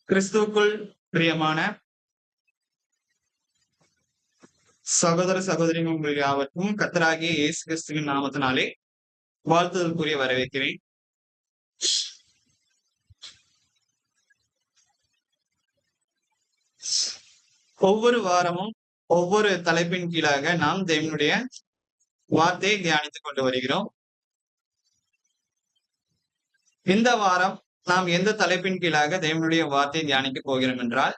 கிறிஸ்துவுக்குள் பிரியமான சகோதர சகோதரிகள் உங்கள் யாவருக்கும் கர்த்தராகிய இயேசு கிறிஸ்துவின் நாமத்தினாலே வாழ்த்துதல் கூறிய வரவேற்கிறேன். ஒவ்வொரு வாரமும் ஒவ்வொரு தலைப்பின் கீழாக நாம் தேவனுடைய வார்த்தையை தியானித்துக் கொண்டு வருகிறோம். இந்த வாரம் நாம் எந்த தலைப்பின் கீழாக தேவனுடைய வார்த்தையை தியானிக்க போகிறோம் என்றால்,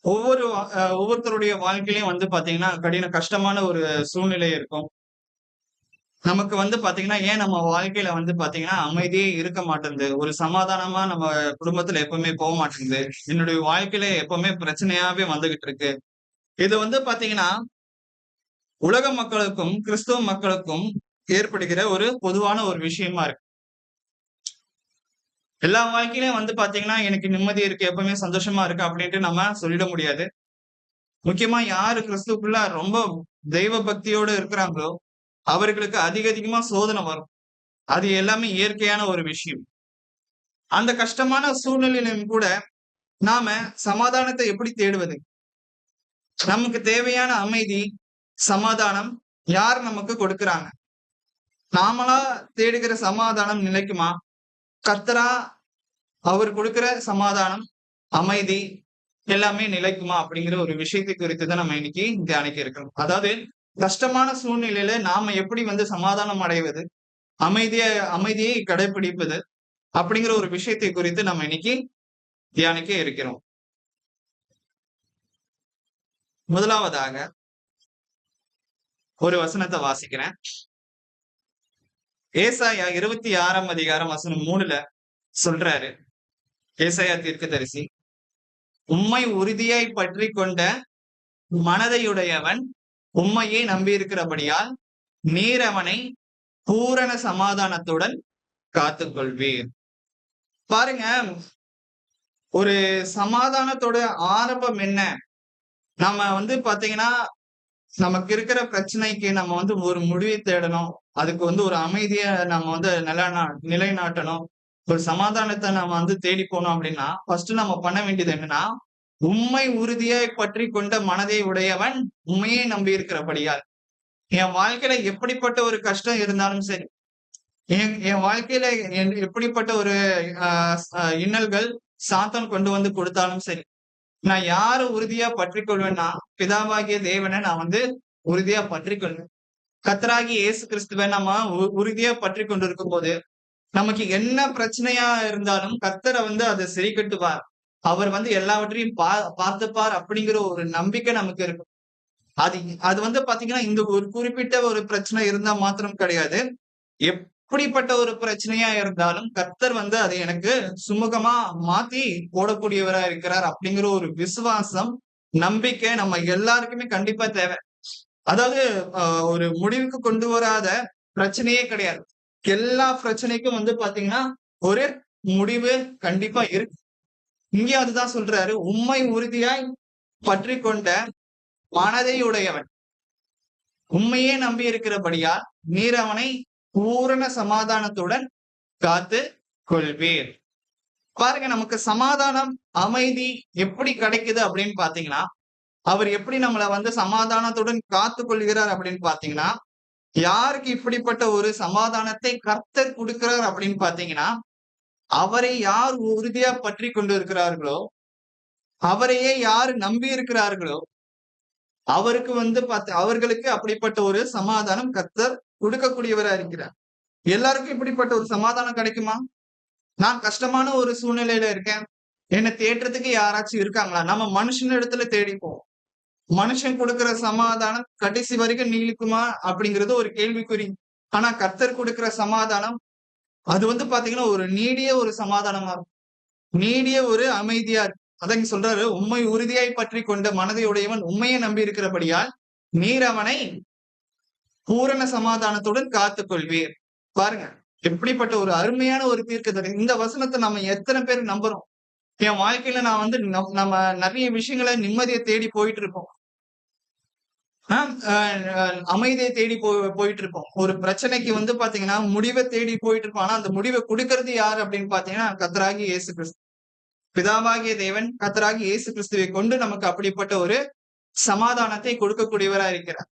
ஒவ்வொருத்தருடைய வாழ்க்கையிலும் பாத்தீங்கன்னா கஷ்டமான ஒரு சூழ்நிலை இருக்கும். நமக்கு பாத்தீங்கன்னா ஏன் நம்ம வாழ்க்கையில பாத்தீங்கன்னா அமைதியே இருக்க மாட்டேங்குது, ஒரு சமாதானமா நம்ம குடும்பத்துல எப்பவுமே போக மாட்டேங்குது, என்னுடைய வாழ்க்கையில எப்பவுமே பிரச்சனையாவே வந்துகிட்டு இருக்கு. இது பாத்தீங்கன்னா உலக மக்களுக்கும் கிறிஸ்துவ மக்களுக்கும் ஏற்படுகிற ஒரு பொதுவான ஒரு விஷயமா இருக்கு. எல்லா வாழ்க்கையிலும் பாத்தீங்கன்னா எனக்கு நிம்மதி இருக்கு, எப்பவுமே சந்தோஷமா இருக்கு அப்படின்ட்டு நம்ம சொல்லிட முடியாது. முக்கியமா யாரு கிறிஸ்துக்குள்ள ரொம்ப தெய்வ பக்தியோட இருக்கிறாங்களோ அவர்களுக்கு அதிகமா சோதனை வரும். அது எல்லாமே இயற்கையான ஒரு விஷயம். அந்த கஷ்டமான சூழ்நிலையிலும் கூட நாம சமாதானத்தை எப்படி தேடுவது? நமக்கு தேவையான அமைதி, சமாதானம் யார் நமக்கு கொடுக்கிறாங்க? நாமளா தேடுகிற சமாதானம் நிலைக்குமா? கர்த்தரா அவர் கொடுக்கிற சமாதானம், அமைதி எல்லாமே நிலைக்குமா? அப்படிங்கிற ஒரு விஷயத்தை குறித்து தான் நம்ம இன்னைக்கு தியானிக்க இருக்கிறோம். அதாவது கஷ்டமான சூழ்நிலையில நாம எப்படி சமாதானம் அடைவது, அமைதியை கடைபிடிப்பது அப்படிங்கிற ஒரு விஷயத்தை குறித்து நம்ம இன்னைக்கு தியானிக்க இருக்கிறோம். முதலாவதாக ஒரு வசனத்தை வாசிக்கிறேன். ஏசாயா 26ஆம் அதிகாரம் வசனம் 3ல சொல்றாரு. ஏசாயா தீர்க்கதரிசி, உம்மை உறுதியாய் பற்றி கொண்ட மனதையுடையவன் உம்மையே நம்பியிருக்கிறபடியால் நீர் அவனை பூரண சமாதானத்துடன் காத்துக்கொள்வீர். பாருங்க, ஒரு சமாதானத்தோட ஆரம்பம் என்ன? நம்ம பாத்தீங்கன்னா நமக்கு இருக்கிற பிரச்சனைக்கு நம்ம ஒரு முடிவை தேடணும். அதுக்கு ஒரு அமைதியை நம்ம நிலைநாட்டணும். ஒரு சமாதானத்தை நம்ம தேடி போனோம் அப்படின்னா ஃபர்ஸ்ட் நம்ம பண்ண வேண்டியது என்னன்னா, உம்மை உறுதியாய் பற்றி கொண்ட மனதை உடையவன் உண்மையை நம்பி இருக்கிறபடியால். என் வாழ்க்கையில எப்படிப்பட்ட ஒரு கஷ்டம் இருந்தாலும் சரி, என் வாழ்க்கையில எப்படிப்பட்ட ஒரு இன்னல்கள் சாத்தான் கொண்டு கொடுத்தாலும் சரி, நான் யாரு உறுதியா பற்றி கொள்வேன்னா பிதாவாகிய தேவனை நான் உறுதியா பற்றி கொள்வேன். கர்த்தராகிய இயேசு கிறிஸ்துவை நம்ம உறுதியா பற்றி கொண்டு இருக்கும் போது நமக்கு என்ன பிரச்சனையா இருந்தாலும் கர்த்தரை அதை சரி கட்டுவார். அவர் எல்லாவற்றையும் பார்த்துப்பார் அப்படிங்கிற ஒரு நம்பிக்கை நமக்கு இருக்கும். அது பாத்தீங்கன்னா இந்த ஒரு குறிப்பிட்ட ஒரு பிரச்சனை இருந்தா மாத்திரம் கிடையாது. எப்படிப்பட்ட ஒரு பிரச்சனையா இருந்தாலும் கர்த்தர் அதை எனக்கு சுமூகமா மாத்தி போடக்கூடியவரா இருக்கிறார் அப்படிங்கிற ஒரு விசுவாசம், நம்பிக்கை நம்ம எல்லாருக்குமே கண்டிப்பா தேவை. அதாவது ஒரு முடிவுக்கு கொண்டு வராத பிரச்சனையே கிடையாது. எல்லா பிரச்சனைக்கும் பாத்தீங்கன்னா ஒரு முடிவு கண்டிப்பா இருக்கு. இங்கே அதுதான் சொல்றாரு, உம்மை உறுதியாய் பற்றி கொண்ட மனதை உடையவன் உண்மையே நம்பி இருக்கிறபடியா நீர் அவனை பூரண சமாதானத்துடன் காத்து கொள்வீர். பாருங்க, நமக்கு சமாதானம், அமைதி எப்படி கிடைக்குது அப்படின்னு பாத்தீங்கன்னா, அவர் எப்படி நம்மள சமாதானத்துடன் காத்து கொள்கிறார் அப்படின்னு பாத்தீங்கன்னா, யாருக்கு இப்படிப்பட்ட ஒரு சமாதானத்தை கர்த்தர் கொடுக்கிறார் அப்படின்னு பாத்தீங்கன்னா, அவரை யார் உறுதியா பற்றி கொண்டு இருக்கிறார்களோ, அவரையே யார் நம்பி இருக்கிறார்களோ அவருக்கு அவர்களுக்கு அப்படிப்பட்ட ஒரு சமாதானம் கர்த்தர் கொடுக்கக்கூடியவரா இருக்கிறார். எல்லாருக்கும் இப்படிப்பட்ட ஒரு சமாதானம் கிடைக்குமா? நான் கஷ்டமான ஒரு சூழ்நிலையில இருக்கேன், என்னை தேடுறதுக்கு யாராச்சும் இருக்காங்களா? நம்ம மனுஷன் இடத்துல தேடிப்போம். மனுஷன் கொடுக்கிற சமாதானம் கடைசி வரைக்கும் நீடிக்குமா அப்படிங்கிறது ஒரு கேள்விக்குறி. ஆனா கர்த்தர் கொடுக்கிற சமாதானம் அது பாத்தீங்கன்னா ஒரு நீடிய ஒரு சமாதானமா இருக்கும், நீடிய ஒரு அமைதியா இருக்கு. அதான் சொல்றாரு, உண்மை உறுதியாய் பற்றி கொண்ட மனதை உடையவன் உண்மையை நம்பி இருக்கிறபடியால் நீர் அவனை பூரண சமாதானத்துடன் காத்துக் கொள்வீர். பாருங்க, எப்படிப்பட்ட ஒரு அருமையான ஒரு தீர்க்கதரிசி. இந்த வசனத்தை நம்ம எத்தனை பேர் நம்புறோம்? என் வாழ்க்கையில நான் நம்ம நிறைய விஷயங்களை நிம்மதியை தேடி போயிட்டு இருக்கோம், அமைதியை தேடி போயிட்டு இருக்கோம். ஒரு பிரச்சனைக்கு பாத்தீங்கன்னா முடிவை தேடி போயிட்டு இருக்கோம். ஆனா அந்த முடிவை கொடுக்கறது யாரு அப்படின்னு பாத்தீங்கன்னா கர்த்தராகிய இயேசு கிறிஸ்து. பிதாவாகிய தேவன் கர்த்தராகிய இயேசு கிறிஸ்துவை கொண்டு நமக்கு அப்படிப்பட்ட ஒரு சமாதானத்தை கொடுக்கக்கூடியவரா இருக்கிறார்.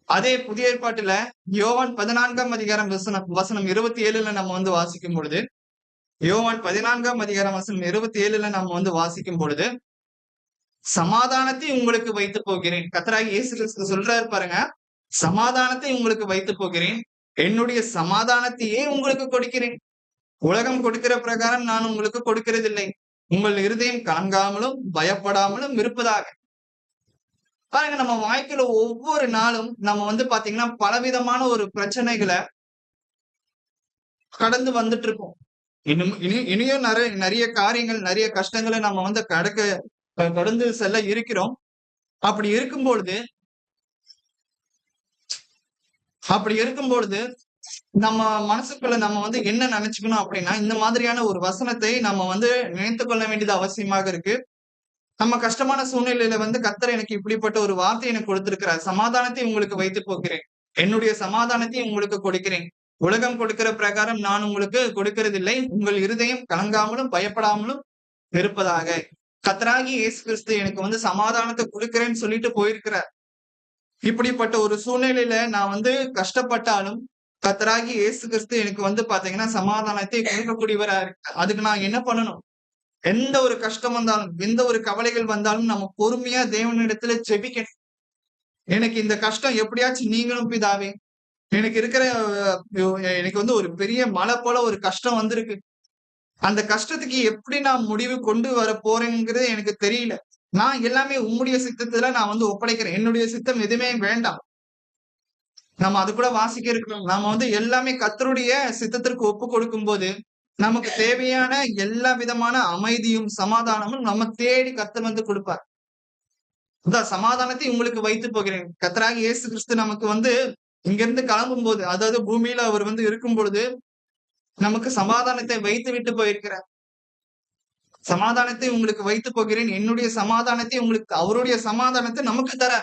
அதே புதிய ஏற்பாட்டுல யோவான் 14ஆம் அதிகாரம் வசனம் 27ல நம்ம வந்து வாசிக்கும் பொழுது, யோவான் 14ஆம் அதிகாரம் வசனம் 27ல நம்ம வந்து வாசிக்கும் பொழுது, சமாதானத்தை உங்களுக்கு வைத்து போகிறேன். கர்த்தராகிய இயேசு கிறிஸ்து சொல்றாரு பாருங்க, சமாதானத்தை உங்களுக்கு வைத்து போகிறேன், என்னுடைய சமாதானத்தையே உங்களுக்கு கொடுக்கிறேன். உலகம் கொடுக்கிற பிரகாரம் நான் உங்களுக்கு கொடுக்கிறதில்லை. உங்கள் இருதயம் கலங்காமலும் பயப்படாமலும் இருப்பதாக. பாருங்க, நம்ம வாழ்க்கையில ஒவ்வொரு நாளும் நம்ம வந்து பாத்தீங்கன்னா பலவிதமான ஒரு பிரச்சனைகளை கடந்து வந்துட்டு இருக்கோம். இனியும் நிறைய காரியங்கள், நிறைய கஷ்டங்களை நம்ம வந்து கடந்து செல்ல இருக்கிறோம். அப்படி இருக்கும் பொழுது நம்ம மனசுக்குள்ள நம்ம வந்து என்ன நினைச்சுக்கணும் அப்படின்னா, இந்த மாதிரியான ஒரு வசனத்தை நம்ம வந்து நினைத்து கொள்ள வேண்டியது அவசியமாக இருக்கு. நம்ம கஷ்டமான சூழ்நிலையில வந்து கர்த்தர் எனக்கு இப்படிப்பட்ட ஒரு வார்த்தை எனக்கு கொடுத்திருக்கிறார். சமாதானத்தை உங்களுக்கு வைத்து போகிறேன், என்னுடைய சமாதானத்தை உங்களுக்கு கொடுக்கிறேன். உலகம் கொடுக்கிற பிரகாரம் நான் உங்களுக்கு கொடுக்கிறதில்லை. உங்கள் இருதயம் கலங்காமலும் பயப்படாமலும் இருப்பதாக. கர்த்தராகிய இயேசு கிறிஸ்து எனக்கு வந்து சமாதானத்தை கொடுக்கிறேன்னு சொல்லிட்டு போயிருக்கிறார். இப்படிப்பட்ட ஒரு சூழ்நிலையில நான் வந்து கஷ்டப்பட்டாலும் கர்த்தராகிய இயேசு கிறிஸ்து எனக்கு வந்து பாத்தீங்கன்னா சமாதானத்தை கொடுக்கக்கூடியவரா இருக்கு. அதுக்கு நான் என்ன பண்ணணும்? எந்த ஒரு கஷ்டம் வந்தாலும், எந்த ஒரு கவலைகள் வந்தாலும் நம்ம பொறுமையா தேவனிடத்துல ஜெபிக்கணும். எனக்கு இந்த கஷ்டம் எப்படியாச்சும் நீங்களும் பிதாவே, எனக்கு வந்து ஒரு பெரிய மலை போல ஒரு கஷ்டம் வந்திருக்கு. அந்த கஷ்டத்துக்கு எப்படி நான் முடிவு கொண்டு வர போறேங்கிறது எனக்கு தெரியல. நான் எல்லாமே உம்முடைய சித்தத்துல நான் வந்து ஒப்படைக்கிறேன். என்னுடைய சித்தம் எதுவுமே வேண்டாம். நம்ம அது கூட வாசிக்க இருக்கணும். நாம வந்து எல்லாமே கர்த்தருடைய சித்தத்திற்கு ஒப்பு கொடுக்கும் போது நமக்கு தேவையான எல்லா விதமான அமைதியும் சமாதானமும் நம்ம தேடி கர்த்தர் வந்து கொடுப்பார். சமாதானத்தை உங்களுக்கு வைத்து போகிறேன். கர்த்தராகிய இயேசு கிறிஸ்து நமக்கு வந்து இங்கிருந்து கிளம்பும் போது, அதாவது பூமியில அவர் வந்து இருக்கும் பொழுது நமக்கு சமாதானத்தை வைத்து விட்டு போயிருக்கிறார். சமாதானத்தை உங்களுக்கு வைத்து போகிறேன், என்னுடைய சமாதானத்தை உங்களுக்கு, அவருடைய சமாதானத்தை நமக்கு தர.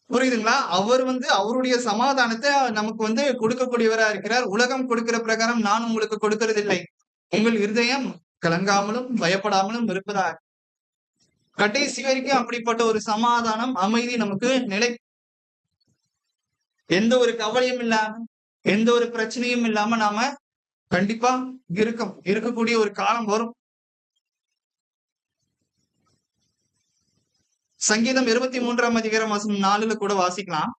புரியுதுங்களா? அவர் வந்து அவருடைய சமாதானத்தை நமக்கு வந்து கொடுக்கக்கூடியவரா இருக்கிறார். உலகம் கொடுக்கிற பிரகாரம் நான் உங்களுக்கு கொடுக்கிறதில்லை. உங்கள் இருதயம் கலங்காமலும் பயப்படாமலும் இருப்பதா. கடைசி வரைக்கும் அப்படிப்பட்ட ஒரு சமாதானம், அமைதி நமக்கு நிலை. எந்த ஒரு கவலையும் இல்லாம, எந்த ஒரு பிரச்சனையும் இல்லாம நாம கண்டிப்பா இருக்கக்கூடிய ஒரு காலம் வரும். சங்கீதம் 23ஆம் அதிகாரம் வசனம் 4ல கூட வாசிக்கலாம்.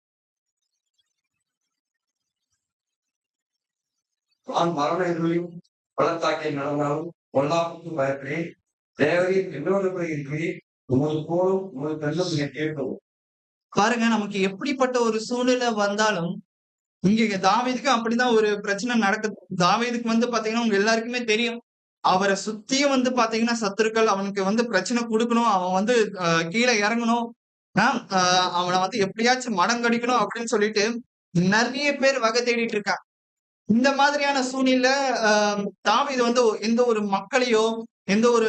நான் மரண இருளையும் பள்ளத்தாக்கை நடந்தாலும் பொல்லாப்புக்கு பயப்படேன். தேவரீர் என்னோடு கூட இருக்கிறீர், உமது போலும் உமது கண்ணும் கேட்கவும். பாருங்க, நமக்கு எப்படிப்பட்ட ஒரு சூழ்நிலை வந்தாலும், இங்க தாவீதுக்கு அப்படிதான் ஒரு பிரச்சனை நடக்குது. தாவீதுக்கு வந்து பாத்தீங்கன்னா உங்க எல்லாருக்குமே தெரியும், அவரை சுத்தியும் வந்து பாத்தீங்கன்னா சத்துருக்கள் அவனுக்கு வந்து பிரச்சனை கொடுக்கணும், அவன் வந்து கீழே இறங்கணும், அவனை வந்து எப்படியாச்சும் மடங்கடிக்கணும் அப்படின்னு சொல்லிட்டு நிறைய பேர் வகை தேடிட்டு இருக்கான். இந்த மாதிரியான சூழ்நிலை தாவீது வந்து எந்த ஒரு மக்களையோ எந்த ஒரு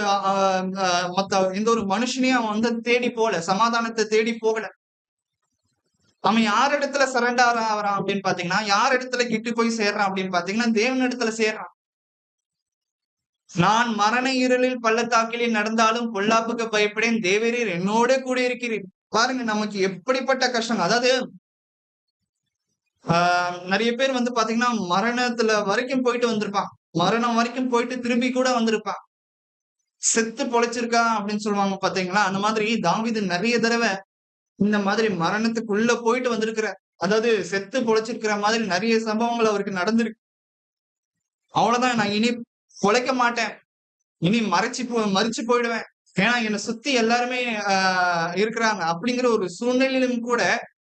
எந்த ஒரு மனுஷனையும் அவன் வந்து தேடி போகல, சமாதானத்தை தேடி போகல. அவன் யார் இடத்துல சரண்டர் ஆகிறான் அப்படின்னு பாத்தீங்கன்னா, யார் இடத்துல கிட்டு போய் சேர்றான் அப்படின்னு பாத்தீங்கன்னா, தேவன் இடத்துல சேர்றான். நான் மரண இருளில் பள்ளத்தாக்கில் நடந்தாலும் பொல்லாப்புக்கு பயப்படேன், தேவரீர் என்னோட கூட இருக்கிறீர். பாருங்க, நமக்கு எப்படிப்பட்ட கஷ்டம். அதாவது நிறைய பேர் வந்து பாத்தீங்கன்னா மரணத்துல வரைக்கும் போயிட்டு வந்திருப்பான், மரணம் வரைக்கும் போயிட்டு திரும்பி கூட வந்திருப்பான், செத்து பொழைச்சிருக்கான் அப்படின்னு சொல்லுவாங்க பாத்தீங்களா. அந்த மாதிரி தாவீது நிறைய தடவை இந்த மாதிரி மரணத்துக்குள்ள போயிட்டு வந்திருக்கிற, அதாவது செத்து பொழைச்சிருக்கிற மாதிரி நிறைய சம்பவங்கள் அவருக்கு நடந்திருக்கு. அவ்வளவுதான், நான் இனி பொழைக்க மாட்டேன், இனி மறிச்சு போயிடுவேன், ஏன்னா என்னை சுத்தி எல்லாருமே இருக்கிறாங்க அப்படிங்கிற ஒரு சூழ்நிலையிலும் கூட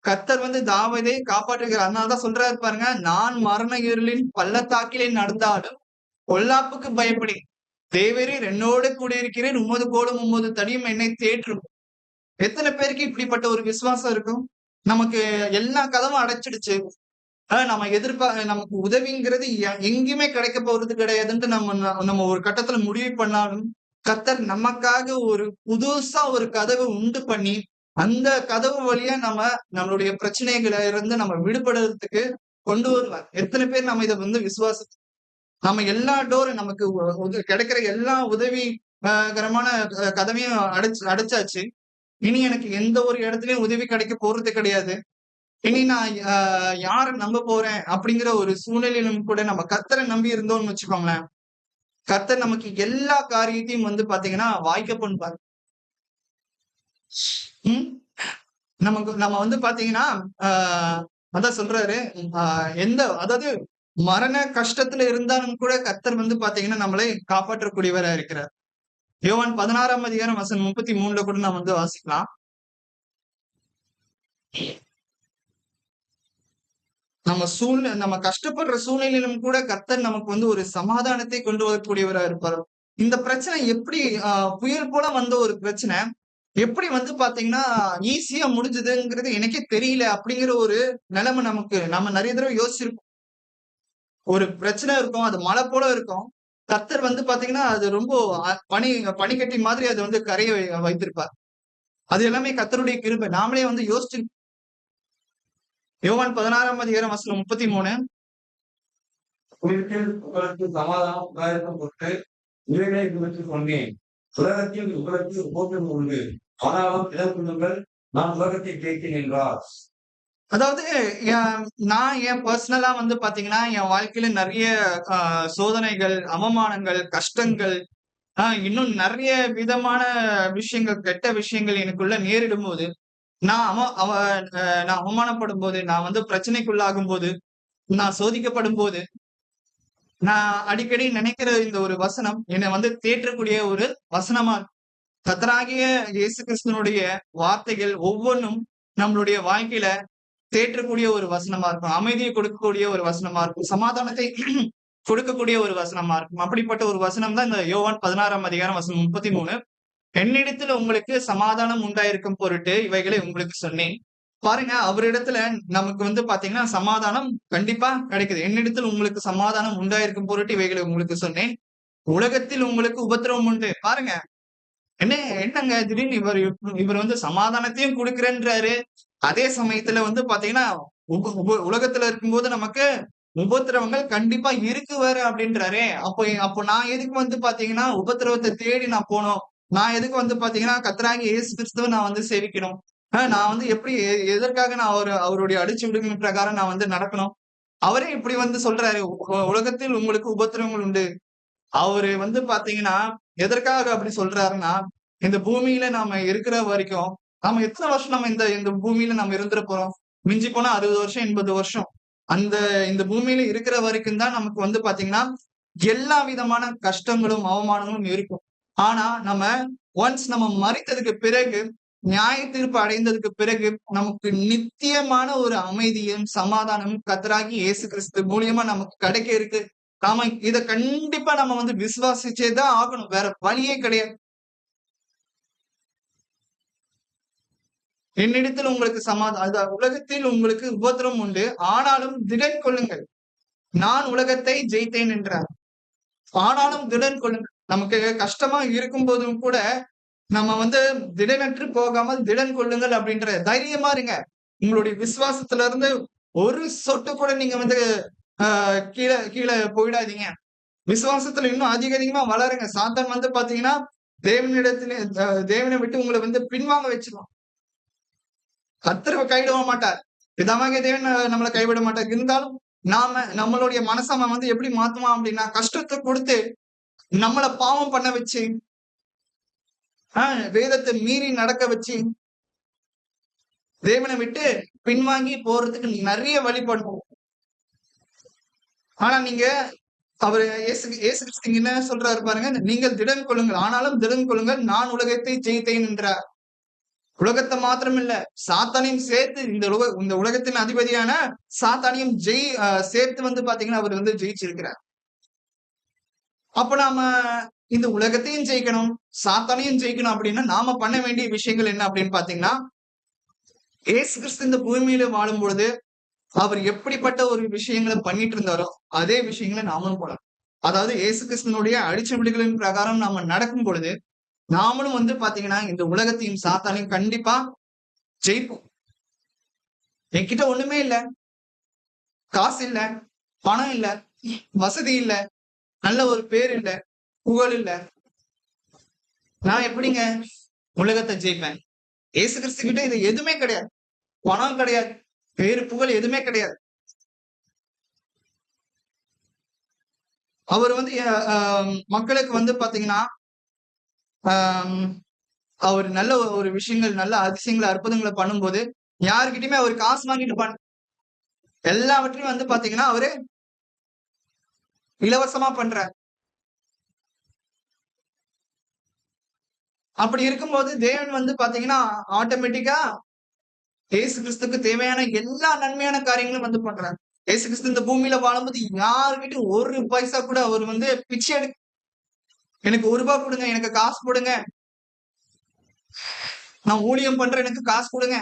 கர்த்தர் வந்து தாவீதை காப்பாற்றுகிறார். அதனாலதான் சொல்றாரு பாருங்க, நான் மரண இருளின் பள்ளத்தாக்கிலே நடந்தாலும் பொல்லாப்புக்கு பயப்படி, தேவரீர் என்னோடு கூட இருக்கிறேன், உமது கோலும் உமது தடியும் என்னை தேற்றும். எத்தனை பேருக்கு இப்படிப்பட்ட ஒரு விசுவாசம் இருக்கும்? நமக்கு எல்லா கதவும் அடைச்சிடுச்சு, நம்ம நமக்கு உதவிங்கிறது எங்கேயுமே கிடைக்க போறது கிடையாதுன்ட்டு நம்ம ஒரு கட்டத்துல முடிவு பண்ணாலும் கர்த்தர் நமக்காக ஒரு புதுசா ஒரு கதவை உண்டு பண்ணி அந்த கதவு வழியா நம்மளுடைய பிரச்சனைகளை இருந்து நம்ம விடுபடுறதுக்கு கொண்டு வருவார். எத்தனை பேர் நம்ம இதை வந்து விசுவாசி நம்ம எல்லா டோரும் நமக்கு கிடைக்கிற எல்லா உதவி கரமான கதவையும் அடைச்சாச்சு. இனி எனக்கு எந்த ஒரு இடத்துலயும் உதவி கிடைக்க போறது கிடையாது. இனி நான் யார நம்ப போறேன் அப்படிங்கிற ஒரு சூழ்நிலையிலும் கூட நம்ம கர்த்தரை நம்பி இருந்தோம்னு வச்சுக்கோங்களேன். கர்த்தர் நமக்கு எல்லா காரியத்தையும் பாத்தீங்கன்னா வாய்க்க பண்ணுவார். ம். நம்ம பாத்தீங்கன்னா, அதான் சொல்றாரு. அதாவது மரண கஷ்டத்துல இருந்தாலும் கூட கர்த்தர் பாத்தீங்கன்னா, நம்மளை காப்பாற்றக்கூடியவரா இருக்கிறார். யோவான் 16ஆம் அதிகாரம் வசனம் 33ல கூட நாம் வாசிக்கலாம். நம்ம கஷ்டப்படுற சூழ்நிலையிலும் கூட கர்த்தர் நமக்கு ஒரு சமாதானத்தை கொண்டு வரக்கூடியவரா இருப்பார். இந்த பிரச்சனை எப்படி புயல் போல வந்த ஒரு பிரச்சனை எப்படி பாத்தீங்கன்னா ஈஸியா முடிஞ்சதுங்கிறது எனக்கே தெரியல அப்படிங்கிற ஒரு நிலைமை நம்ம நிறைய தடவை யோசிச்சிருக்கோம். ஒரு பிரச்சனை இருக்கும், அது மழை போல இருக்கும். கர்த்தர் பாத்தீங்கன்னா அது ரொம்ப பனிக்கட்டி மாதிரி அதை கரைய வைத்திருப்பார். அது எல்லாமே கர்த்தருடைய கிருபை. நாமளே யோசிச்சு யோவான் 16ஆம் அதிகாரம் வசனம் 33. உங்களுக்கு சமாதானம் உண்டாயிருக்கும் பொருட்டு இவைகளை குறித்து சொன்னேன். உலகத்தில் உங்களுக்கு உபோகம் உண்டு, ஆனாலும் இழப்புங்கள், நான் உலகத்தை ஜெயித்தேன் என்றார். அதாவது நான் என் பர்சனலா பாத்தீங்கன்னா என் வாழ்க்கையில நிறைய சோதனைகள், அவமானங்கள், கஷ்டங்கள், இன்னும் நிறைய விதமான விஷயங்கள், கெட்ட விஷயங்கள் எனக்குள்ள நேரிடும் போது நான் அவமானப்படும் போது, நான் பிரச்சனைக்குள்ளாகும் போது, நான் சோதிக்கப்படும் போது, நான் அடிக்கடி நினைக்கிற இந்த ஒரு வசனம் என்னை தேற்றக்கூடிய ஒரு வசனமா கர்த்தராகிய இயேசு கிறிஸ்துவனுடைய வார்த்தைகள் ஒவ்வொன்றும் நம்மளுடைய வாழ்க்கையில தேற்றக்கூடிய ஒரு வசனமா இருக்கும். அமைதியை கொடுக்கக்கூடிய ஒரு வசனமா இருக்கும். சமாதானத்தை கொடுக்கக்கூடிய ஒரு வசனமா இருக்கும். அப்படிப்பட்ட ஒரு வசனம் தான் இந்த யோவான் 16ஆம் அதிகாரம் வசனம் 33. என்னிடத்துல உங்களுக்கு சமாதானம் உண்டாயிருக்கும் பொருட்டு இவைகளை உங்களுக்கு சொன்னேன். பாருங்க, அவரிடத்துல நமக்கு பாத்தீங்கன்னா சமாதானம் கண்டிப்பா கிடைக்குது. என்னிடத்தில் உங்களுக்கு சமாதானம் உண்டாயிருக்கும் பொருட்டு இவைகளை உங்களுக்கு சொன்னேன். உலகத்தில் உங்களுக்கு உபத்திரவம் உண்டு. பாருங்க, என்னங்க திடீர்னு இவர் சமாதானத்தையும் கொடுக்கிறேன்றாரு. அதே சமயத்துல பாத்தீங்கன்னா உலகத்துல இருக்கும்போது நமக்கு உபத்திரவங்கள் கண்டிப்பா இருக்கு வேற அப்படின்றாரே. அப்போ நான் எதுக்கு பாத்தீங்கன்னா உபத்திரவத்தை தேடி நான் போனோம். நான் எதுக்கு பாத்தீங்கன்னா கர்த்தராகிய இயேசு கிறிஸ்துவை நான் சேவிக்கணும். நான் எப்படி எதற்காக நான் அவருடைய அடிச்சுவடுகளின் பிரகாரம் நான் நடக்கணும். அவரே இப்படி சொல்றாரு, உலகத்தில் உங்களுக்கு உபத்திரவங்கள் உண்டு. அவரு பாத்தீங்கன்னா எதற்காக அப்படி சொல்றாருன்னா, இந்த பூமியில நாம இருக்கிற வரைக்கும் நாம எத்தனை வருஷம் நம்ம இந்த பூமியில நம்ம இருந்துட போறோம்? மிஞ்சி போனா 60 வருஷம் 80 வருஷம். இந்த பூமியில இருக்கிற வரைக்கும் தான் நமக்கு பாத்தீங்கன்னா எல்லா விதமான கஷ்டங்களும் அவமானங்களும் இருக்கும். ஆனா நம்ம மரித்ததுக்கு பிறகு, நியாய தீர்ப்பு அடைந்ததுக்கு பிறகு நமக்கு நித்தியமான ஒரு அமைதியும் சமாதானமும் கர்த்தராகிய இயேசு கிறிஸ்து மூலியமா நமக்கு கிடைக்க இருக்கு. நாம இத கண்டிப்பா நம்ம விசுவாசிச்சேதான் ஆகணும். வேற வழியே கிடையாது. என்னிடத்தில் உங்களுக்கு சமாதானம், உலகத்தில் உங்களுக்கு உபத்திரவம் உண்டு, ஆனாலும் திடன் கொள்ளுங்கள், நான் உலகத்தை ஜெயித்தேன் என்றார். ஆனாலும் திடன் கொள்ளுங்கள். நமக்கு கஷ்டமா இருக்கும் போதும் கூட நம்ம திடனற்று போகாமல் திடன் கொள்ளுங்கள் அப்படின்ற தைரியமா இருங்க. உங்களுடைய விசுவாசத்துல இருந்து ஒரு சொட்டு கூட நீங்க கீழே கீழே போயிடாதீங்க. விசுவாசத்துல இன்னும் அதிகமா வளருங்க. சாத்தான் பாத்தீங்கன்னா தேவனிடத்திலே தேவனை விட்டு உங்களை பின்வாங்க வச்சிருவான். கர்த்தர் கைவிட மாட்டார். பிதாவாகிய தேவன் நம்மளை கைவிட மாட்டார். இருந்தாலும் நம்மளுடைய மனசை எப்படி மாத்துவான் அப்படின்னா, கஷ்டத்தை கொடுத்து நம்மள பாவம் பண்ண வச்சு, வேதத்தை மீறி நடக்க வச்சு, தேவனை விட்டு பின்வாங்கி போறதுக்கு நிறைய வழி பண்ணுவோம். ஆனா நீங்க அவர் இயேசு கிறிஸ்து என்ன சொல்றாரு பாருங்க, நீங்கள் திடன் கொள்ளுங்கள், ஆனாலும் திடன் கொள்ளுங்கள், நான் உலகத்தை ஜெயித்தேன் என்றார். உலகத்தை மாத்திரம் இல்ல, சாத்தானையும் சேர்த்து இந்த உலகத்தின் அதிபதியான சாத்தானையும் சேர்த்து பாத்தீங்கன்னா அவர் ஜெயிச்சிருக்கிறார். அப்ப நாம இந்த உலகத்தையும் ஜெயிக்கணும், சாத்தானையும் ஜெயிக்கணும் அப்படின்னா நாம பண்ண வேண்டிய விஷயங்கள் என்ன அப்படின்னு பாத்தீங்கன்னா, இயேசு கிறிஸ்து இந்த பூமியில வாழும் பொழுது அவர் எப்படிப்பட்ட ஒரு விஷயங்களை பண்ணிட்டு இருந்தாரோ அதே விஷயங்களை நாமளும் போலாம். அதாவது இயேசு கிறிஸ்துனுடைய அடிச்சுவடுகளின் பிரகாரம் நாம நடக்கும் பொழுது நாமளும் பாத்தீங்கன்னா இந்த உலகத்தையும் சாத்தானையும் கண்டிப்பா ஜெயிப்போம். என்கிட்ட ஒண்ணுமே இல்ல, காசு இல்ல, பணம் இல்ல, வசதி இல்ல, நல்ல ஒரு பேர் இல்ல, புகழ் இல்ல. நான் எப்படிங்க உலகத்தை ஜெயிப்பேன்? இயேசு கிறிஸ்து கிட்ட இது எதுவுமே கிடையாது. பணம் கிடையாது, பேரு புகழ் எதுவுமே கிடையாது. அவர் வந்து மக்களுக்கு வந்து பாத்தீங்கன்னா அவர் நல்ல ஒரு விஷயங்கள், நல்ல அதிசயங்களை, அற்புதங்களை பண்ணும்போது யாருக்கிட்டயுமே அவர் காசு வாங்கிட்டு பண்ண எல்லாவற்றையும் வந்து பாத்தீங்கன்னா அவரு இலவசமா பண்றார். அப்படி இருக்கும்போது தேவன் வந்து பாத்தீங்கன்னா ஆட்டோமேட்டிக்கா இயேசு கிறிஸ்துக்கு தேவையான எல்லா நன்மையான காரியங்களும் வந்து பண்றாரு. இயேசு கிறிஸ்து இந்த பூமியில வாழும்போது யாருக்கிட்டும் ஒரு பைசா கூட அவர் வந்து பிச்சை எனக்கு ₹1 கொடுங்க, எனக்கு காசு கொடுங்க, நான் ஊழியம் பண்றேன், எனக்கு காசு கொடுங்க,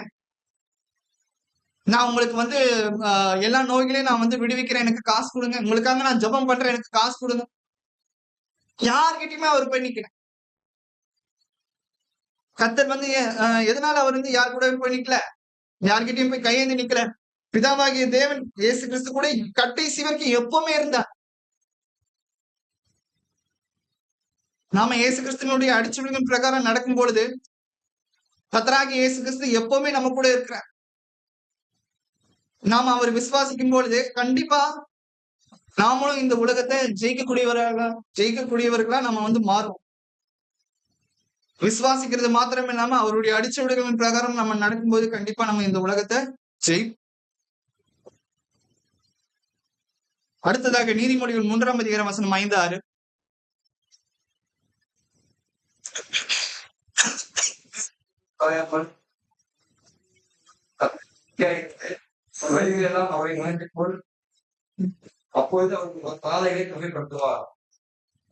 நான் உங்களுக்கு வந்து எல்லா நோய்களையும் நான் வந்து விடுவிக்கிறேன், எனக்கு காசு கொடுங்க, உங்களுக்காக நான் ஜெபம் பண்றேன், எனக்கு காசு கொடுங்க. யார்கிட்டயுமே அவர் போய் நிக்கல. கர்த்தர் வந்து எதனால அவர் வந்து யார் கூட போய் நிக்கல, யார்கிட்டயும் போய் கையேந்தி நிக்கல. பிதாவாகிய தேவன் இயேசு கிறிஸ்து கூட கடைசி வரைக்கும் எப்பவுமே இருந்தார். நாம இயேசு கிறிஸ்துவனுடைய அடிச்சுவடுகளின் பிரகாரம் நடக்கும் பொழுது கர்த்தராகிய இயேசு கிறிஸ்து எப்பவுமே நம்ம கூட இருக்கிறார். நாம அவர் விசுவாசிக்கும் பொழுது கண்டிப்பா நாமளும் இந்த உலகத்தை ஜெயிக்கக்கூடியவர்களா நம்ம வந்து மாறுவோம். விசுவாசிக்கிறது மாத்திரம் இல்லாம அவருடைய அடிச்சுவடுகளின் பிரகாரம் நம்ம நடக்கும்போது கண்டிப்பா நம்ம இந்த உலகத்தை ஜெயி அடுத்ததாக நீதிமொழிகள் 3ஆம் அதிகாரம் வசனம் 5, 6. வழிகளெல்லாம் அவரை நினைத்துக்கொள், அப்பொழுது அவர் பாதைகளை தொகைப்படுத்துவார்.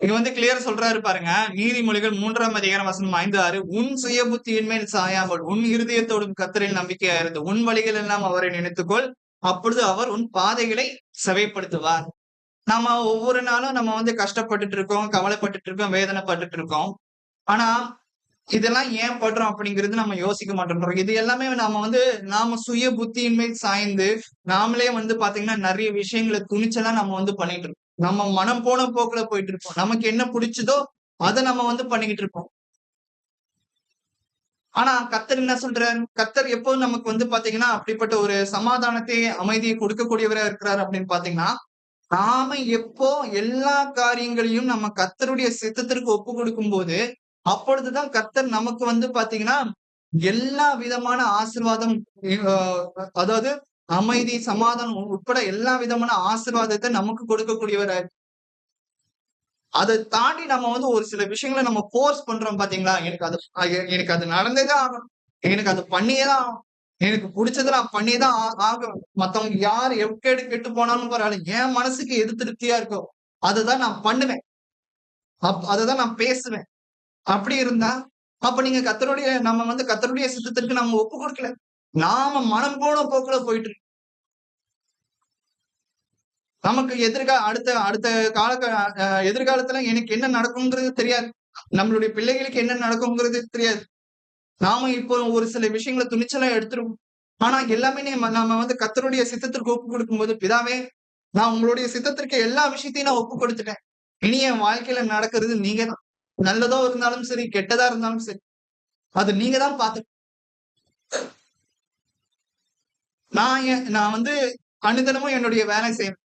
இங்க வந்து கிளியர் சொல்றாரு பாருங்க. நீதிமொழிகள் 3ஆம் அதிகாரம் வசனம் 5, 6. உன் சுய புத்தியின் மேல் சாயாமல் உன் இருதயத்தோடும் கர்த்தரில் நம்பிக்கையா இருந்து உன் வழிகள் எல்லாம் அவரை நினைத்துக்கொள், அப்பொழுது அவர் உன் பாதைகளை செவைப்படுத்துவார். நாம ஒவ்வொரு நாளும் நம்ம வந்து கஷ்டப்பட்டுட்டு இருக்கோம், கவலைப்பட்டுட்டு இருக்கோம், வேதனைப்பட்டுட்டு இருக்கோம். ஆனா இதெல்லாம் ஏன் படுறோம் அப்படிங்கிறது நம்ம யோசிக்க மாட்டேன்றோம். இது எல்லாமே நாம சுய புத்தியின் மேல் சாய்ந்து நாமளே வந்து பாத்தீங்கன்னா நிறைய விஷயங்களை துணிச்சலா நம்ம வந்து பண்ணிட்டு இருக்கோம். நம்ம மனம் போன போக்குல போயிட்டு இருப்போம். நமக்கு என்ன பிடிச்சதோ அதை நம்ம வந்து பண்ணிக்கிட்டு இருப்போம். ஆனா கர்த்தர் என்ன சொல்றாரு? கர்த்தர் எப்போதும் நமக்கு வந்து பாத்தீங்கன்னா அப்படிப்பட்ட ஒரு சமாதானத்தை, அமைதியை கொடுக்கக்கூடியவரா இருக்கிறார் அப்படின்னு பாத்தீங்கன்னா, நாம எப்போ எல்லா காரியங்களையும் நம்ம கர்த்தருடைய சித்தத்திற்கு ஒப்பு கொடுக்கும் போது அப்பொழுதுதான் கர்த்தர் நமக்கு வந்து பாத்தீங்கன்னா எல்லா விதமான ஆசீர்வாதம், அதாவது அமைதி, சமாதானம் உட்பட எல்லா விதமான ஆசீர்வாதத்தை நமக்கு கொடுக்கக்கூடியவரா. அதை தாண்டி நம்ம வந்து ஒரு சில விஷயங்களை நம்ம போர்ஸ் பண்றோம் பாத்தீங்களா? எனக்கு அது நடந்தேதான் ஆகணும், எனக்கு அது பண்ணியேதான் ஆகணும், எனக்கு பிடிச்சதை நான் பண்ணியேதான் ஆகணும். மத்தவங்க யார் எக்கேடு கெட்டு போனாலும் பரவாயில்ல, என் மனசுக்கு எது திருப்தியா இருக்கோ அதுதான் நான் பண்ணுவேன், அததான் நான் பேசுவேன். அப்படி இருந்தா அப்ப நீங்க நம்ம வந்து கர்த்தருடைய சித்தத்திற்கு நம்ம ஒப்பு கொடுக்கல. நாம மனம் போன போக்குல போயிட்டு இருக்கோம். நமக்கு அடுத்த எதிர்காலத்துல எனக்கு என்ன நடக்கும்ங்கிறது தெரியாது. நம்மளுடைய பிள்ளைகளுக்கு என்ன நடக்கும்ங்கிறது தெரியாது. நாம இப்போ ஒரு சில விஷயங்களை துணிச்சலா எடுத்துருவோம். ஆனா எல்லாமே நாம வந்து கர்த்தருடைய சித்தத்திற்கு ஒப்பு கொடுக்கும்போது, பிதாவே நான் உங்களுடைய சித்தத்திற்கு எல்லா விஷயத்தையும் நான் ஒப்பு கொடுத்துட்டேன். இனி என் வாழ்க்கையில நடக்கிறது நீங்க தான். நல்லதோ இருந்தாலும் சரி, கெட்டதா இருந்தாலும் சரி, அது நீங்க தான் பாத்து. நான் வந்து அனுதினமும் என்னுடைய வேலை செய்வேன்.